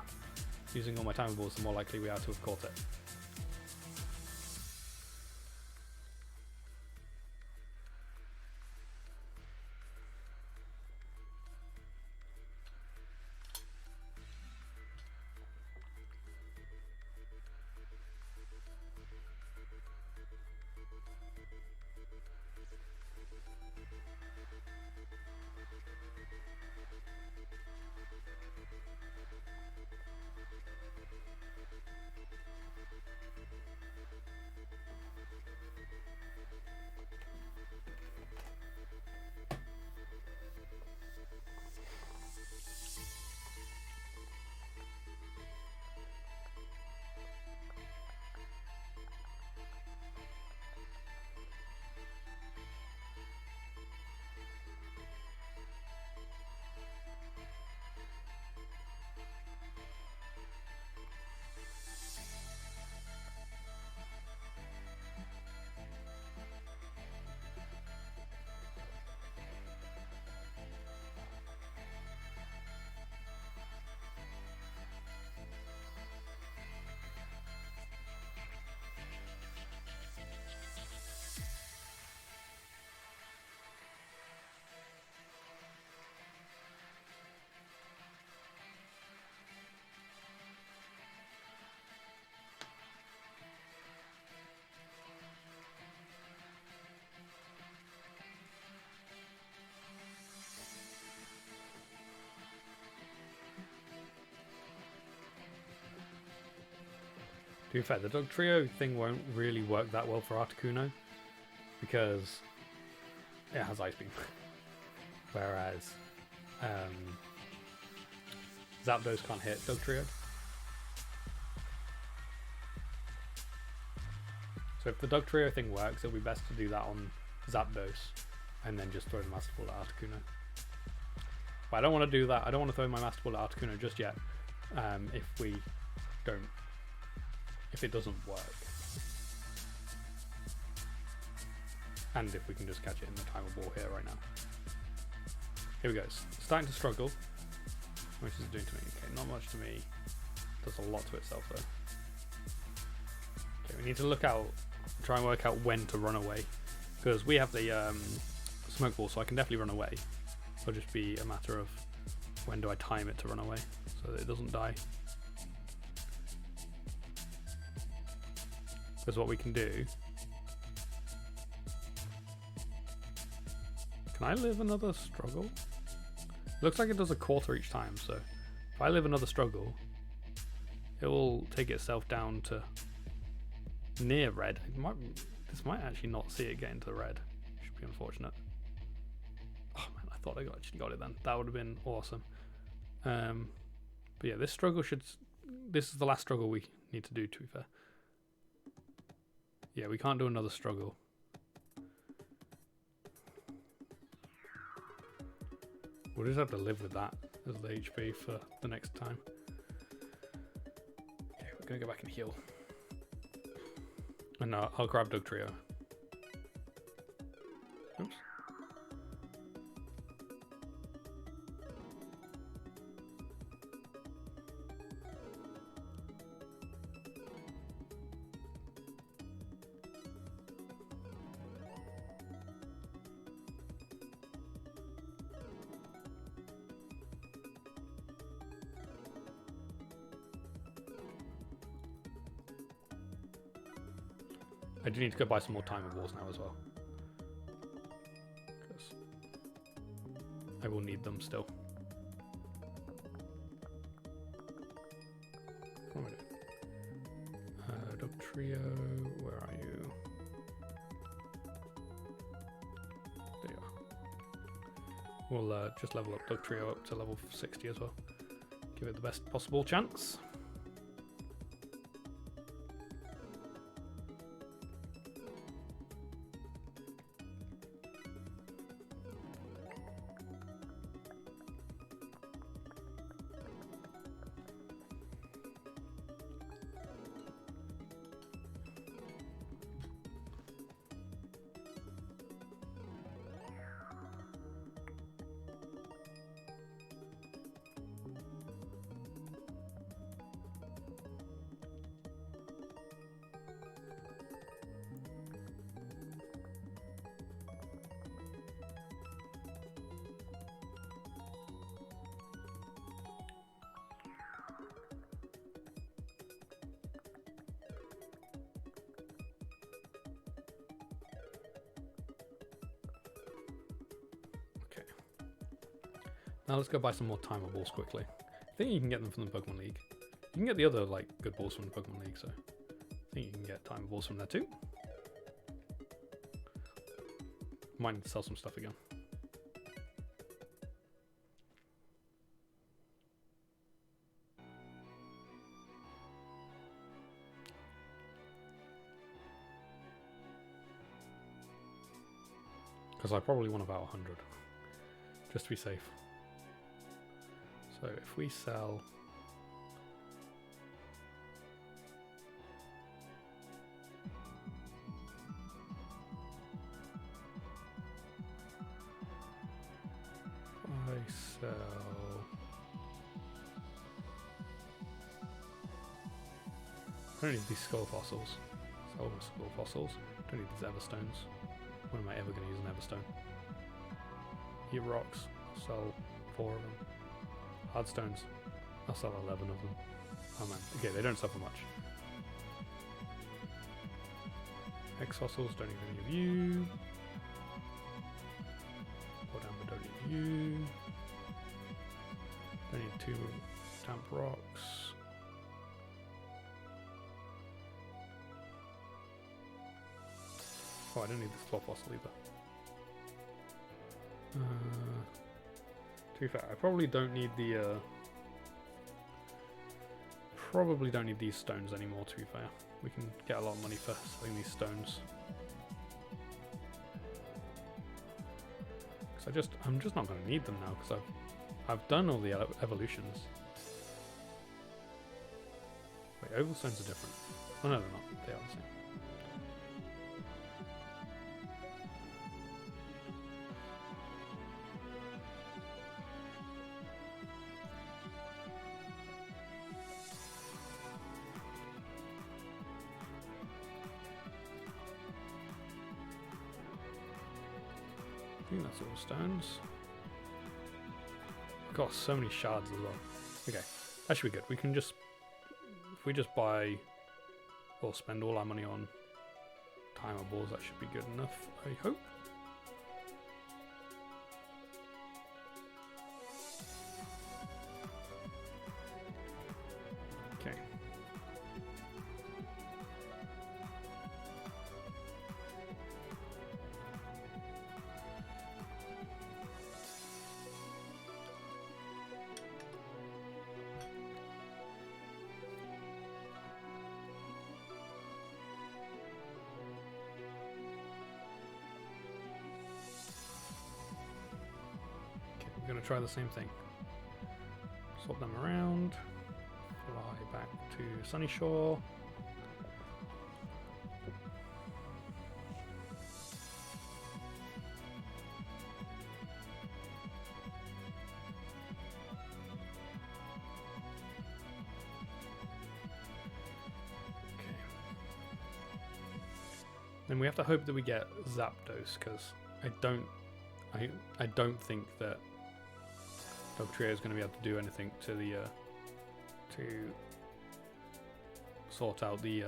[SPEAKER 1] using all my timer balls, the more likely we are to have caught it. be fair, the Dog Trio thing won't really work that well for Articuno because it has Ice Beam. Whereas Zapdos can't hit Dog Trio. So if the Dog Trio thing works, it'll be best to do that on Zapdos and then just throw the Master Ball at Articuno. But I don't want to do that. I don't want to throw my Master Ball at Articuno just yet. If it doesn't work. And if we can just catch it in the Timer Ball here right now. Here we go. It's starting to struggle. How much is it doing to me? Okay, not much to me. Does a lot to itself though. Okay, we need to look out, try and work out when to run away. Because we have the Smoke Ball, so I can definitely run away. It'll just be a matter of when do I time it to run away so that it doesn't die. Because what we can do... Can I live another struggle? It looks like it does a quarter each time, so if I live another struggle, it will take itself down to near red. This might actually not see it get into the red. Should be unfortunate. Oh man, I thought I actually got it then. That would have been awesome. But yeah, this struggle should... This is the last struggle we need to do, to be fair. Yeah, we can't do another struggle. We'll just have to live with that as the HP for the next time. Okay, we're going to go back and heal. And I'll grab Dog Trio. Oops. I do need to go buy some more Timer Balls now as well. Because I will need them still. What am I doing? Dog Trio, where are you? There you are. We'll just level up Dog Trio up to level 60 as well. Give it the best possible chance. Now let's go buy some more Timer Balls quickly. I think you can get them from the Pokemon League. You can get the other like good balls from the Pokemon League, so I think you can get Timer Balls from there too. Might need to sell some stuff again. Because I probably want about 100, just to be safe. So if we sell... I don't need these skull fossils. Sell the skull fossils. Don't need these Everstones. When am I ever going to use an Everstone? Heat rocks. Sell 4 of them. Hard stones. I'll sell 11 of them. Oh man. Okay, they don't suffer much. X fossils, don't need any of you. Pour down, but don't need you. Don't need 2 damp rocks. Oh, I don't need this claw fossil either. To be fair, I probably don't need the probably don't need these stones anymore, to be fair. We can get a lot of money for selling these stones. Because I'm just not going to need them now, because I've done all the evolutions. Wait, oval stones are different. Oh no, they're not. They are the same. I think that's all stones. We've got so many shards as well. Okay, that should be good. We can just, if we just buy or spend all our money on timer balls, that should be good enough, I hope. Okay. We're going to try the same thing. Swap them around. Fly back to Sunny Shore. Okay. Then we have to hope that we get Zapdos, because I don't think that Dugtrio is going to be able to do anything to the to sort out the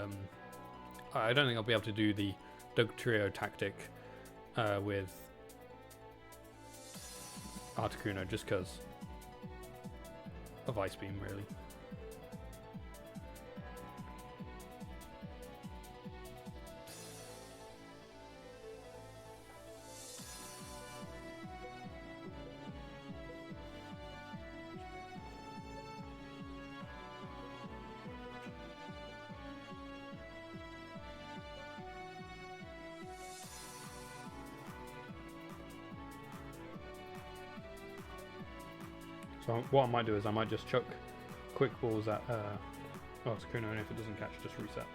[SPEAKER 1] I don't think I'll be able to do the Dugtrio tactic with Articuno, just because of Ice Beam, really. So what I might do is I might just chuck quick balls at Articuno, and if it doesn't catch, just reset.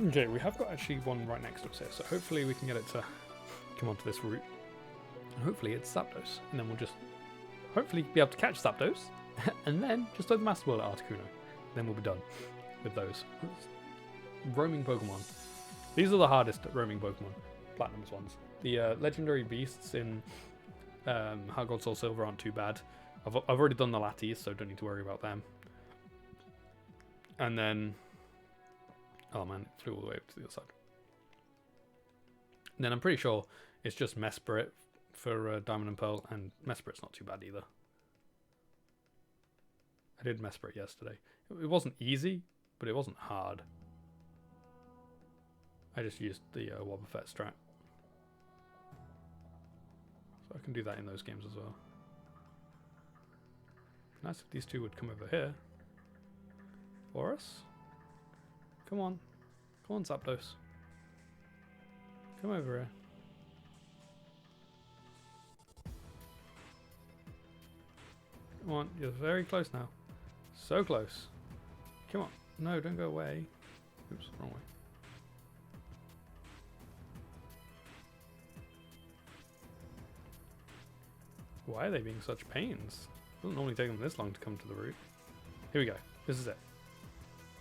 [SPEAKER 1] Okay, we have got actually one right next to us here, so hopefully we can get it to come onto this route. And hopefully it's Zapdos, and then we'll just hopefully be able to catch Zapdos, and then just throw the Master Ball at Articuno. Then we'll be done with those. Roaming Pokemon. These are the hardest roaming Pokemon, Platinum's ones. The legendary beasts in Heart Gold Soul Silver aren't too bad. I've already done the Latties, so don't need to worry about them. And then, oh man, it flew all the way up to the other side. And then I'm pretty sure it's just Mesprit for Diamond and Pearl, and Mesprit's not too bad either. I did Mesprit yesterday. It wasn't easy, but it wasn't hard. I just used the Wobbuffet strat. So I can do that in those games as well. Nice if these two would come over here for us. Come on. Come on, Zapdos. Come over here. Come on, you're very close now. So close. Come on. No, don't go away. Oops, wrong way. Why are they being such pains? It doesn't normally take them this long to come to the route. Here we go. This is it.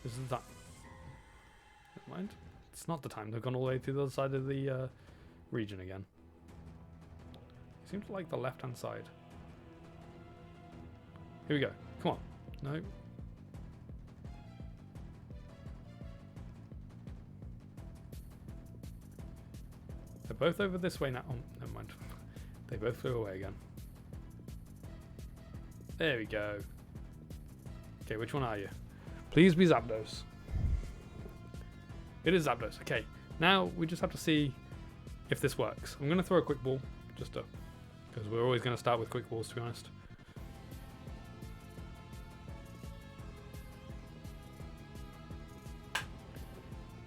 [SPEAKER 1] This is the time. Never mind. It's not the time. They've gone all the way to the other side of the region again. Seems to like the left-hand side. Here we go. Come on. No. They're both over this way now. Oh, never mind. They both flew away again. There we go. Okay, which one are you? Please be Zapdos. It is Zapdos. Okay, now we just have to see if this works. I'm going to throw a quick ball, just to, because we're always going to start with quick balls, to be honest.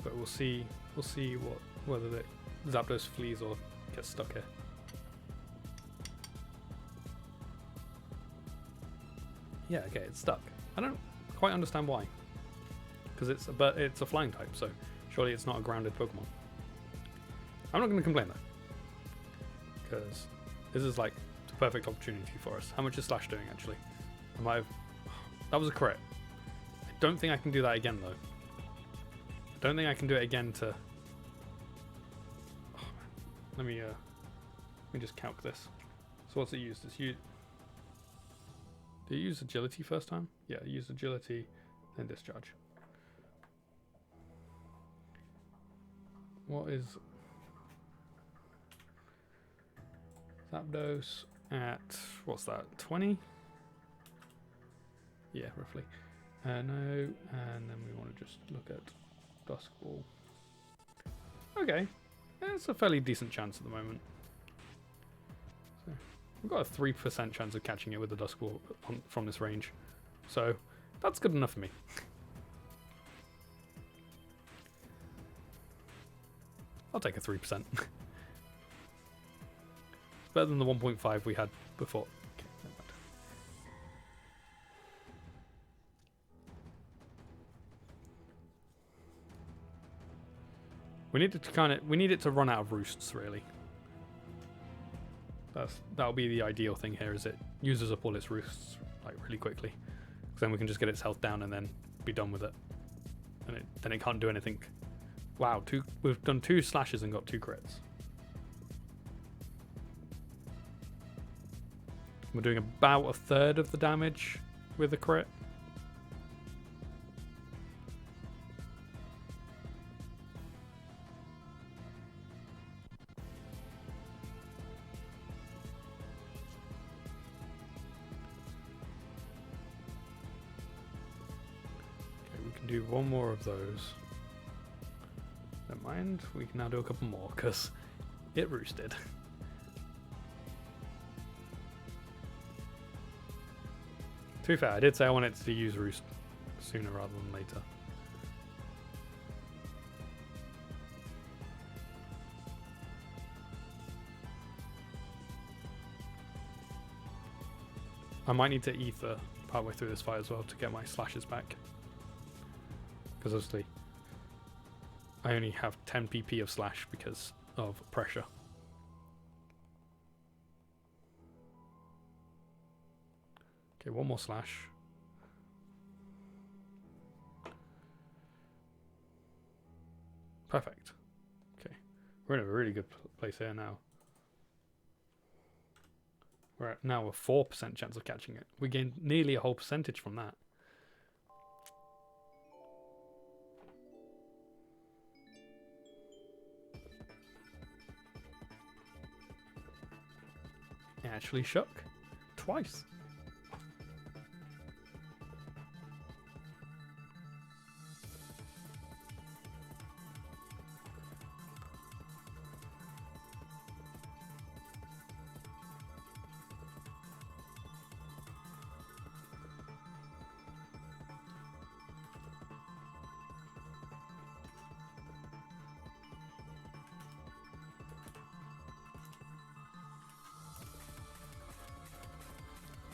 [SPEAKER 1] But we'll see whether the Zapdos flees or gets stuck here. Yeah, okay, it's stuck. I don't quite understand why. Because it's a flying type, so surely it's not a grounded Pokemon. I'm not going to complain though, because this is like the perfect opportunity for us. How much is Slash doing actually? I might have. That was a crit. I don't think I can do that again though. I don't think I can do it again to. Oh, let me just calc this. So what's it used? It's used. Did you use agility first time? Yeah, I used agility, then discharge. What is Zapdos at, what's that, 20? Yeah, roughly. No, and then we want to just look at Dusk Ball. Okay, it's a fairly decent chance at the moment. So, we've got a 3% chance of catching it with the Dusk Ball from this range. So, that's good enough for me. I'll take a 3%. It's better than the 1.5 we had before. Okay, never mind. We need it to run out of roosts, really. That'll be the ideal thing here, is it uses up all its roosts like really quickly. Because then we can just get its health down and then be done with it. And then it can't do anything. Wow, we've done 2 slashes and got 2 crits. We're doing about a third of the damage with a crit. Okay, we can do one more of those. Never mind, we can now do a couple more because it roosted. To be fair, I did say I wanted to use roost sooner rather than later. I might need to ether partway through this fight as well to get my slashes back. Because obviously I only have 10 PP of slash because of pressure. Okay, one more slash. Perfect. Okay, we're in a really good place here now. We're at now a 4% chance of catching it. We gained nearly a whole percentage from that. It actually shook twice.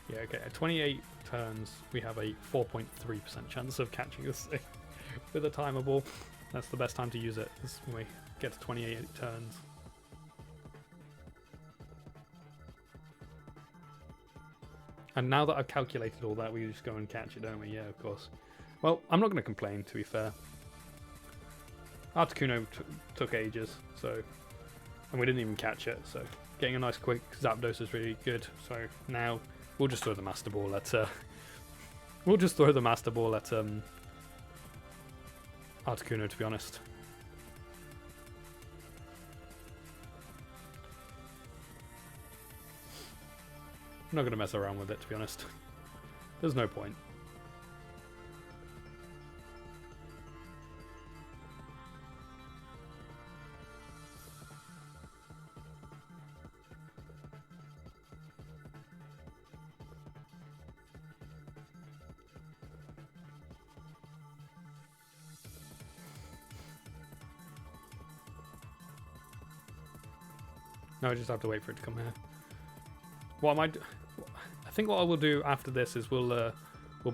[SPEAKER 1] Yeah, okay, at 28 turns, we have a 4.3% chance of catching this thing with a timer ball. That's the best time to use it, is when we get to 28 turns. And now that I've calculated all that, we just go and catch it, don't we? Yeah, of course. Well, I'm not going to complain, to be fair. Articuno took ages, so... And we didn't even catch it, so... Getting a nice quick Zapdos is really good, so now... We'll just throw the Master Ball at We'll just throw the Master Ball at Articuno, to be honest. I'm not going to mess around with it, to be honest. There's no point. No, I just have to wait for it to come here. What I might do, I think what I will do after this is we'll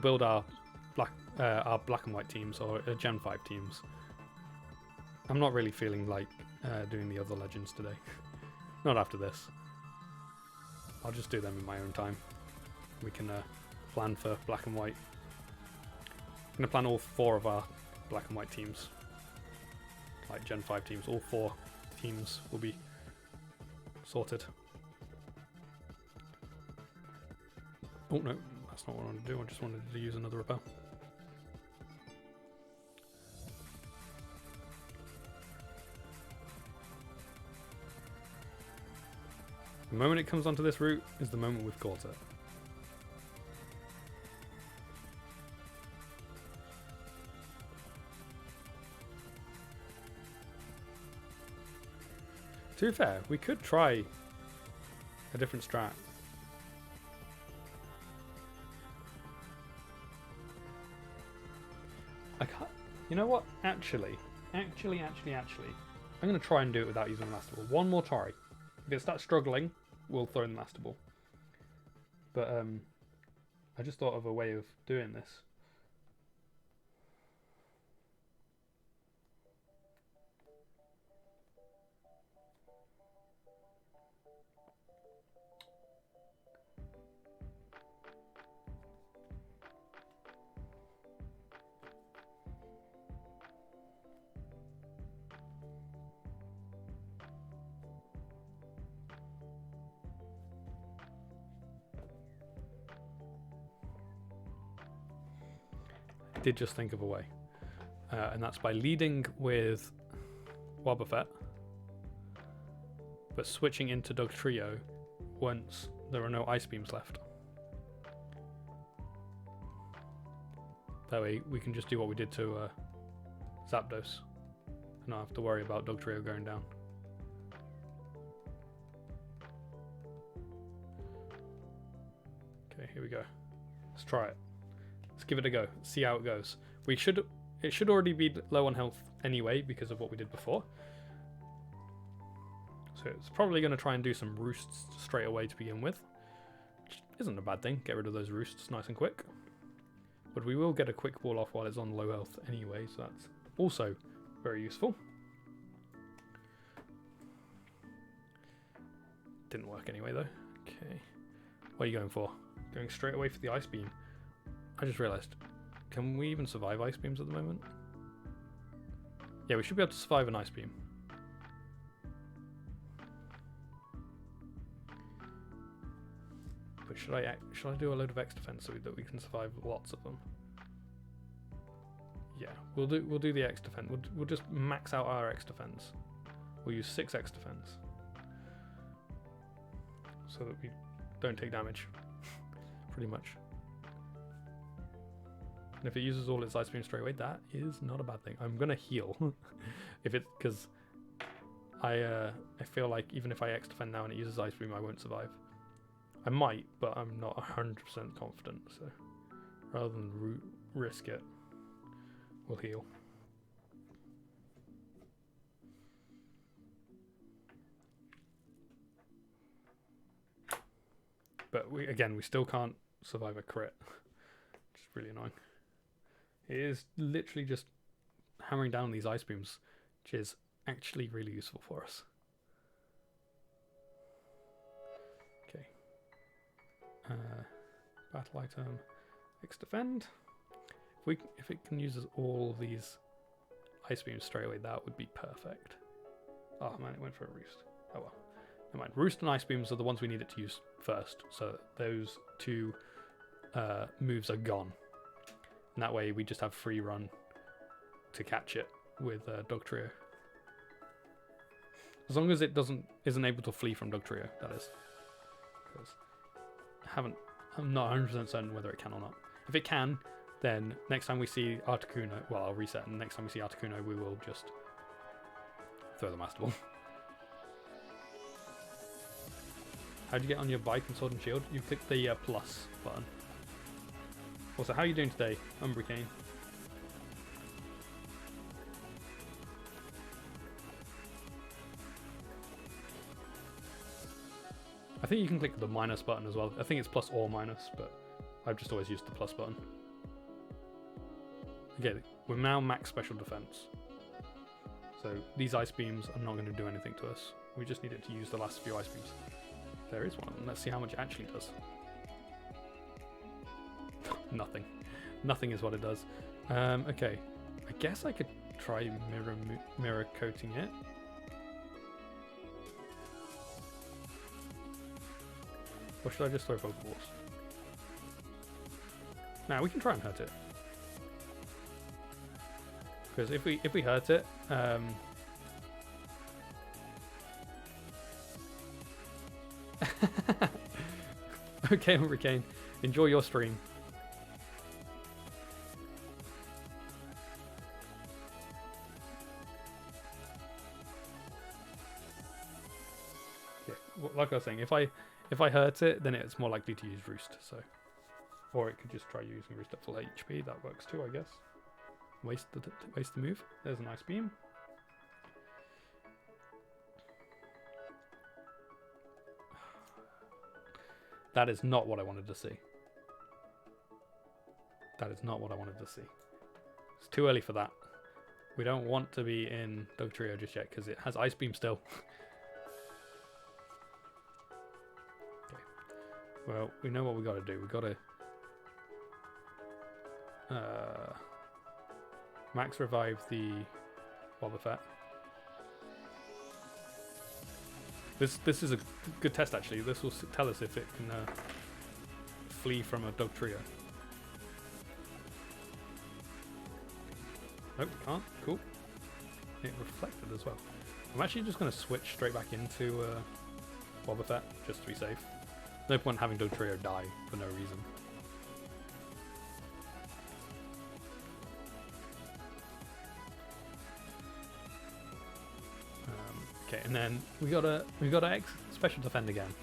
[SPEAKER 1] build our black and white teams, or Gen 5 teams. I'm not really feeling like doing the other legends today. Not after this. I'll just do them in my own time. We can plan for black and white. I'm going to plan all 4 of our black and white teams. Like Gen 5 teams. All 4 teams will be sorted. Oh no, that's not what I wanted to do. I just wanted to use another repel. The moment it comes onto this route is the moment we've caught it. To be fair, we could try a different strat. I can't. You know what? Actually, I'm going to try and do it without using the Master Ball. One more try. If it starts struggling, we'll throw in the Master Ball. But I just thought of a way of doing this. Did just think of a way, and that's by leading with Wobbuffet, but switching into Dugtrio once there are no Ice Beams left. That way we can just do what we did to Zapdos and not have to worry about Dugtrio going down. Okay, here we go. Let's try it. Let's give it a go. See how it goes. It should already be low on health anyway because of what we did before. So it's probably going to try and do some roosts straight away to begin with, which isn't a bad thing. Get rid of those roosts nice and quick. But we will get a quick ball off while it's on low health anyway, so that's also very useful. Didn't work anyway though. Okay. What are you going for? Going straight away for the Ice Beam. I just realised, can we even survive Ice Beams at the moment? Yeah, we should be able to survive an Ice Beam. But should I do a load of X defense so that we can survive lots of them? Yeah, we'll do the X defense. We'll just max out our X defense. We'll use 6 X defense so that we don't take damage, pretty much. And if it uses all its Ice Beam straight away, that is not a bad thing. I'm gonna heal because I feel like even if I X defend now and it uses Ice Beam, I won't survive. I might, but I'm not 100% confident. So rather than risk it, we'll heal. But we still can't survive a crit, which is really annoying. It is literally just hammering down these Ice Beams, which is actually really useful for us. Okay. Battle item, X defend. If it can use all these Ice Beams straight away, that would be perfect. Oh man, it went for a Roost. Oh well. Never mind. Roost and Ice Beams are the ones we need it to use first, so those two moves are gone. And that way we just have free run to catch it with Dugtrio. As long as it isn't able to flee from Dugtrio, that is. Because I'm not 100% certain whether it can or not. If it can, then next time we see Articuno, well, I'll reset, and next time we see Articuno, we will just throw the Master Ball. How'd you get on your bike and Sword and Shield? You click the plus button. Also, how are you doing today, Umbricane? I think you can click the minus button as well. I think it's plus or minus, but I've just always used the plus button. Okay, we're now max special defense. So these ice beams are not going to do anything to us. We just need it to use the last few ice beams. There is one of them. Let's see how much it actually does. Nothing. Nothing is what it does. Okay, I guess I could try mirror coating it. Or should I just throw Pokeballs? Now we can try and hurt it. Because if we hurt it, okay, Hurricane, enjoy your stream. Yeah, like I was saying, if I hurt it, then it's more likely to use Roost. So, or it could just try using Roost at full HP. That works too, I guess. Waste the move. There's a nice beam. That is not what I wanted to see. That is not what I wanted to see. It's too early for that. We don't want to be in Dugtrio just yet because it has Ice Beam still. Okay. Well, we know what we got to do. We got to max revive the Wobbuffet. This is a good test actually. This will tell us if it can flee from a Dugtrio. Nope, can't. Cool. It reflected as well. I'm actually just going to switch straight back into Wobbuffet just to be safe. No point having Dugtrio die for no reason. Okay, and then we gotta special defend again.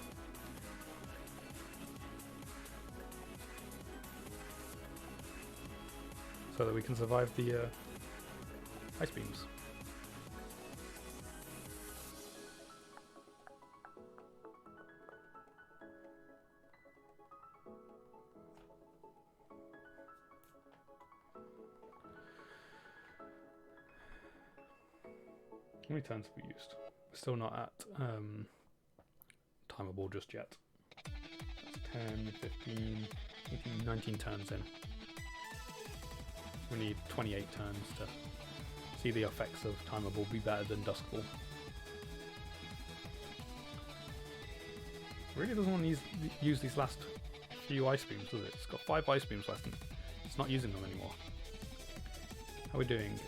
[SPEAKER 1] So that we can survive the ice beams. How many turns have we used? We're still not at timer ball just yet. That's 10, 15, 18, 19 turns in. We need 28 turns to see the effects of timer ball be better than Dusk Ball. Really doesn't want to use these last few ice beams, does it? It's got 5 ice beams left and it's not using them anymore. How are we doing?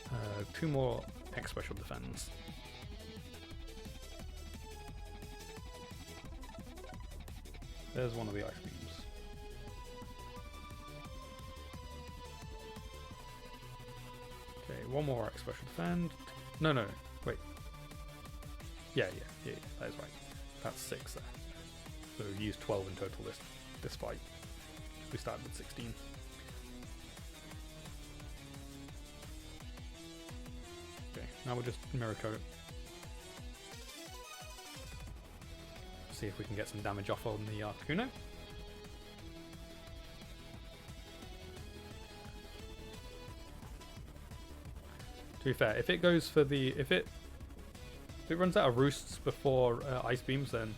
[SPEAKER 1] 2 more X special defense. There's one of the ice beams. Okay, one more X special defend. No, wait. Yeah, that is right. That's 6 there. So we've used 12 in total this fight. We started with 16. Okay, now we'll just mirror coat. See if we can get some damage off on the Articuno. To be fair, if it goes for the if it runs out of roosts before ice beams, then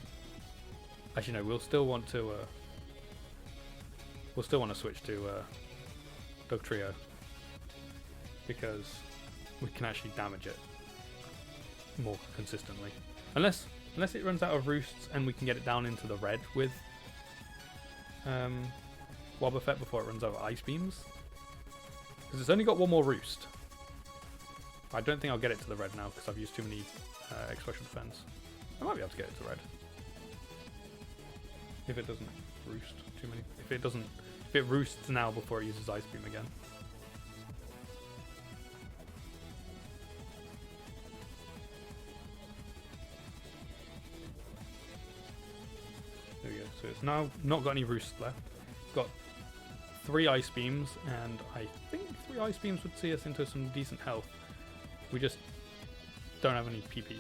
[SPEAKER 1] actually no, we'll still want to switch to Dugtrio because we can actually damage it more consistently, unless it runs out of roosts and we can get it down into the red with Wobbuffet before it runs out of ice beams. Because it's only got one more roost. I don't think I'll get it to the red now because I've used too many expression defense. I might be able to get it to red. If it doesn't roost too many. If it roosts now before it uses Ice Beam again. There we go. So it's now not got any roosts left. It's got 3 Ice Beams, and I think 3 Ice Beams would see us into some decent health. We just don't have any PP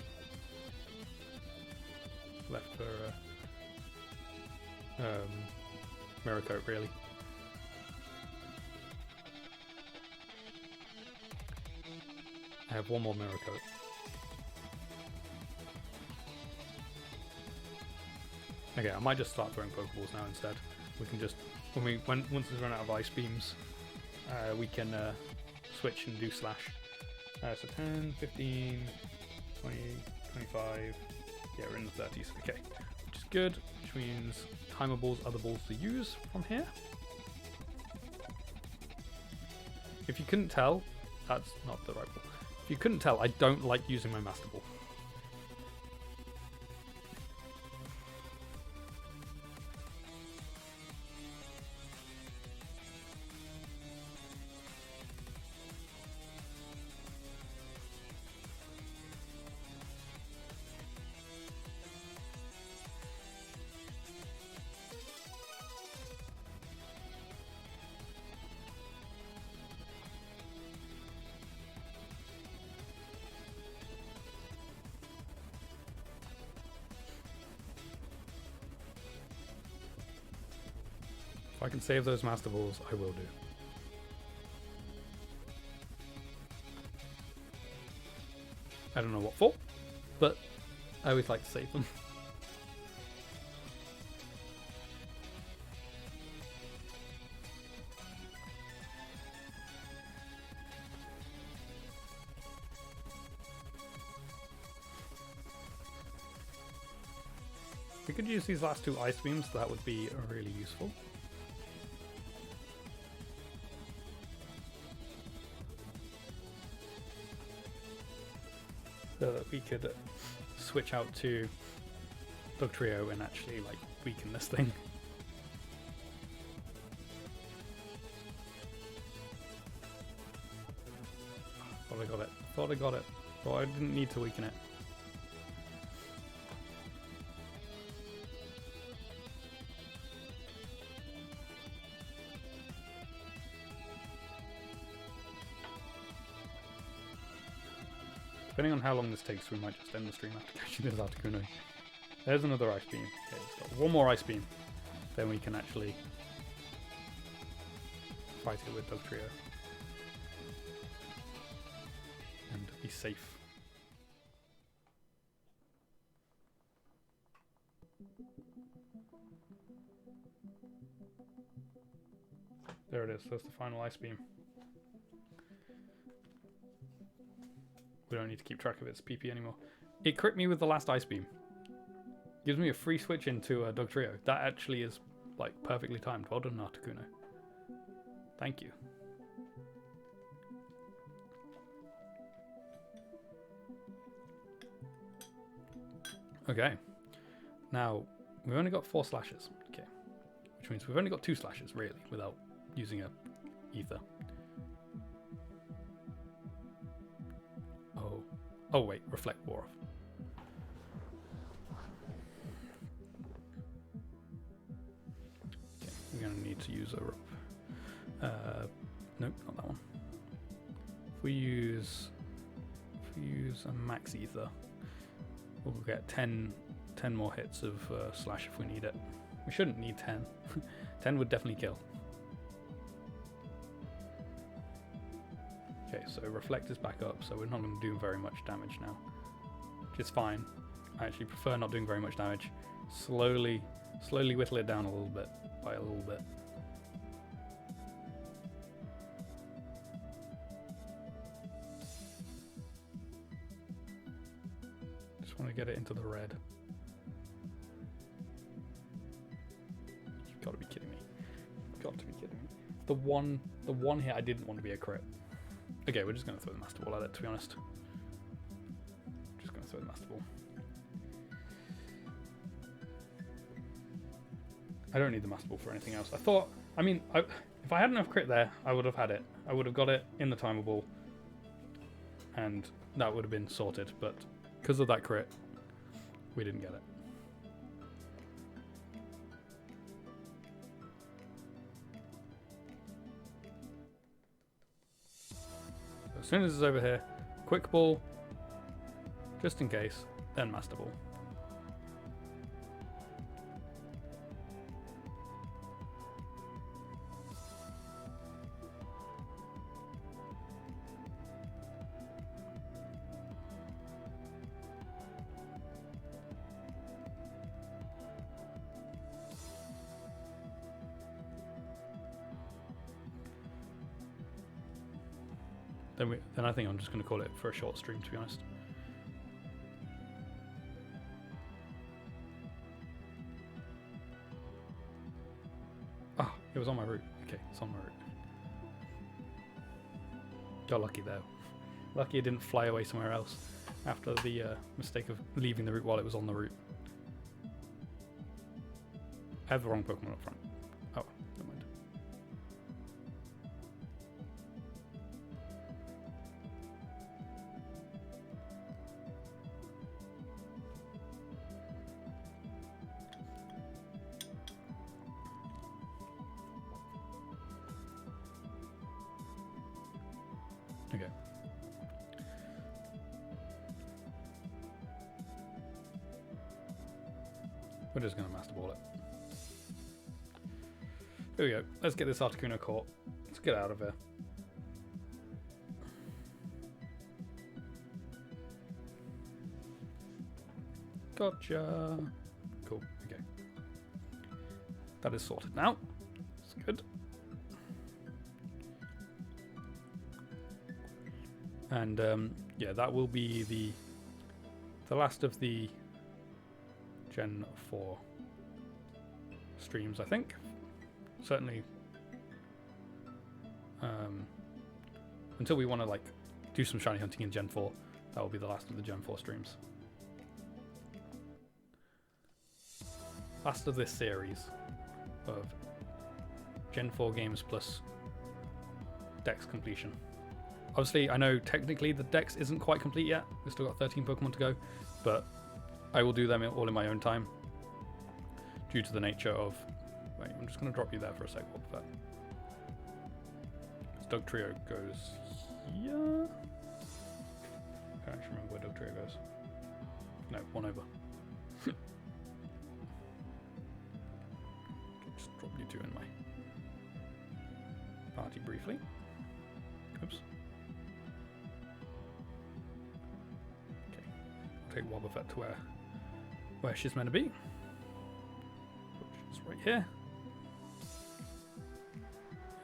[SPEAKER 1] left for Mirror Coat, really. I have one more Mirror Coat. Okay, I might just start throwing Pokeballs now instead. We can just, once we run out of Ice Beams, we can switch and do Slash. So 10, 15, 20, 25, yeah, we're in the 30s, okay. Which is good, which means Timer Balls, other balls to use from here. If you couldn't tell, that's not the right ball. If you couldn't tell, I don't like using my Master Ball. If I can save those Master Balls, I will do. I don't know what for, but I always like to save them. We could use these last 2 Ice Beams, that would be really useful. So that we could switch out to Dugtrio and actually like weaken this thing. Thought I got it. Thought I got it. Thought I didn't need to weaken it. Depending on how long this takes, we might just end the stream after catching this Articuno. There's another Ice Beam. Okay, it's got one more Ice Beam. Then we can actually fight it with Dugtrio. And be safe. There it is, that's the final Ice Beam. We don't need to keep track of its PP anymore. It crit me with the last Ice Beam. Gives me a free switch into Dugtrio. That actually is like perfectly timed. Well done, Articuno. Thank you. Okay. Now, we've only got 4 slashes. Okay. Which means we've only got 2 slashes, really, without using a ether. Oh wait, Reflect wore off. Okay, we're gonna need to use a rope. Nope, not that one. If we use a max ether, we'll get 10 more hits of slash if we need it. We shouldn't need 10. 10 would definitely kill. Okay, so Reflect is back up, so we're not going to do very much damage now. Which is fine. I actually prefer not doing very much damage. Slowly whittle it down a little bit, by a little bit. Just want to get it into the red. You've got to be kidding me. You've got to be kidding me. the one hit I didn't want to be a crit. Okay, we're just going to throw the Master Ball at it, to be honest. Just going to throw the Master Ball. I don't need the Master Ball for anything else. I mean, if I had enough crit there, I would have had it. I would have got it in the timer ball, and that would have been sorted. But because of that crit, we didn't get it. So as soon as it's over here, quick ball, just in case, then Master Ball. Then I think I'm just going to call it for a short stream, to be honest. Ah, it was on my route. Okay, it's on my route. Got lucky though. Lucky it didn't fly away somewhere else after the mistake of leaving the route while it was on the route. I have the wrong Pokemon up front. Oh, never mind. Okay. We're just going to Master Ball it. Here we go. Let's get this Articuno caught. Let's get out of here. Gotcha. Cool. Okay. That is sorted now. That's good. And yeah, that will be the last of the Gen 4 streams, I think. Certainly until we want to like do some shiny hunting in Gen 4, that will be the last of the Gen 4 streams. Last of this series of Gen 4 games plus Dex completion. Obviously, I know technically the Dex isn't quite complete yet. We've still got 13 Pokemon to go, but I will do them all in my own time due to the nature of... Wait, I'm just going to drop you there for a sec. What was that? Doug Trio goes here. I can't actually remember where Doug Trio goes. No, one over. Just drop you two in my party briefly. Oops. Okay, I'll take Wobbuffet to where she's meant to be, which is right here.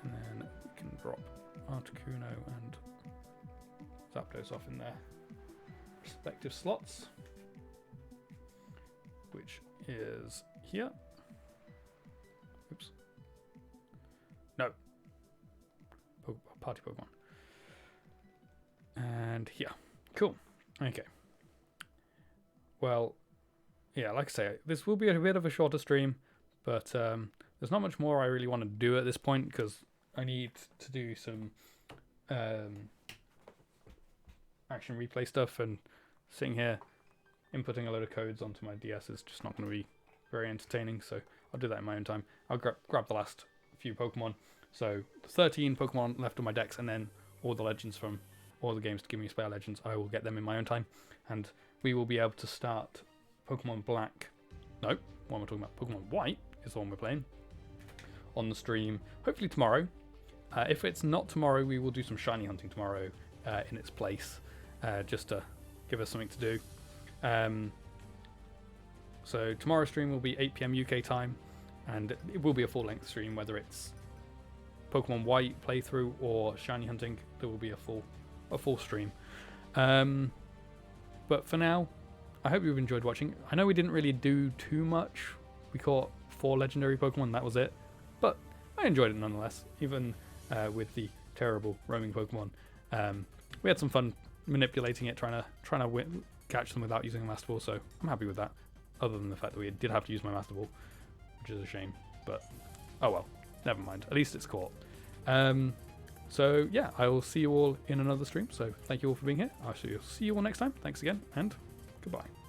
[SPEAKER 1] And then we can drop Articuno and Zapdos off in their respective slots, which is here. Oops. No. Party Pokemon. And here. Cool. Okay. Well, yeah, like I say, this will be a bit of a shorter stream, but there's not much more I really want to do at this point because I need to do some action replay stuff, and sitting here inputting a load of codes onto my DS is just not going to be very entertaining, so I'll do that in my own time. I'll grab the last few Pokemon. So 13 Pokemon left on my decks, and then all the legends from all the games to give me spare legends, I will get them in my own time, and we will be able to start Pokemon Black. No, what am I talking about? Pokemon White is the one we're playing on the stream, hopefully tomorrow. If it's not tomorrow, we will do some shiny hunting tomorrow in its place, just to give us something to do. So tomorrow's stream will be 8 PM UK time, and it will be a full-length stream, whether it's Pokemon White playthrough or shiny hunting. There will be a full stream. But for now, I hope you've enjoyed watching. I know we didn't really do too much. We caught 4 legendary Pokemon, that was it. But I enjoyed it nonetheless, even with the terrible roaming Pokemon. We had some fun manipulating it, trying to catch them without using a Master Ball, so I'm happy with that. Other than the fact that we did have to use my Master Ball, which is a shame. But, oh well, never mind. At least it's caught. So, yeah, I will see you all in another stream. So, thank you all for being here. I shall see you all next time. Thanks again, and goodbye.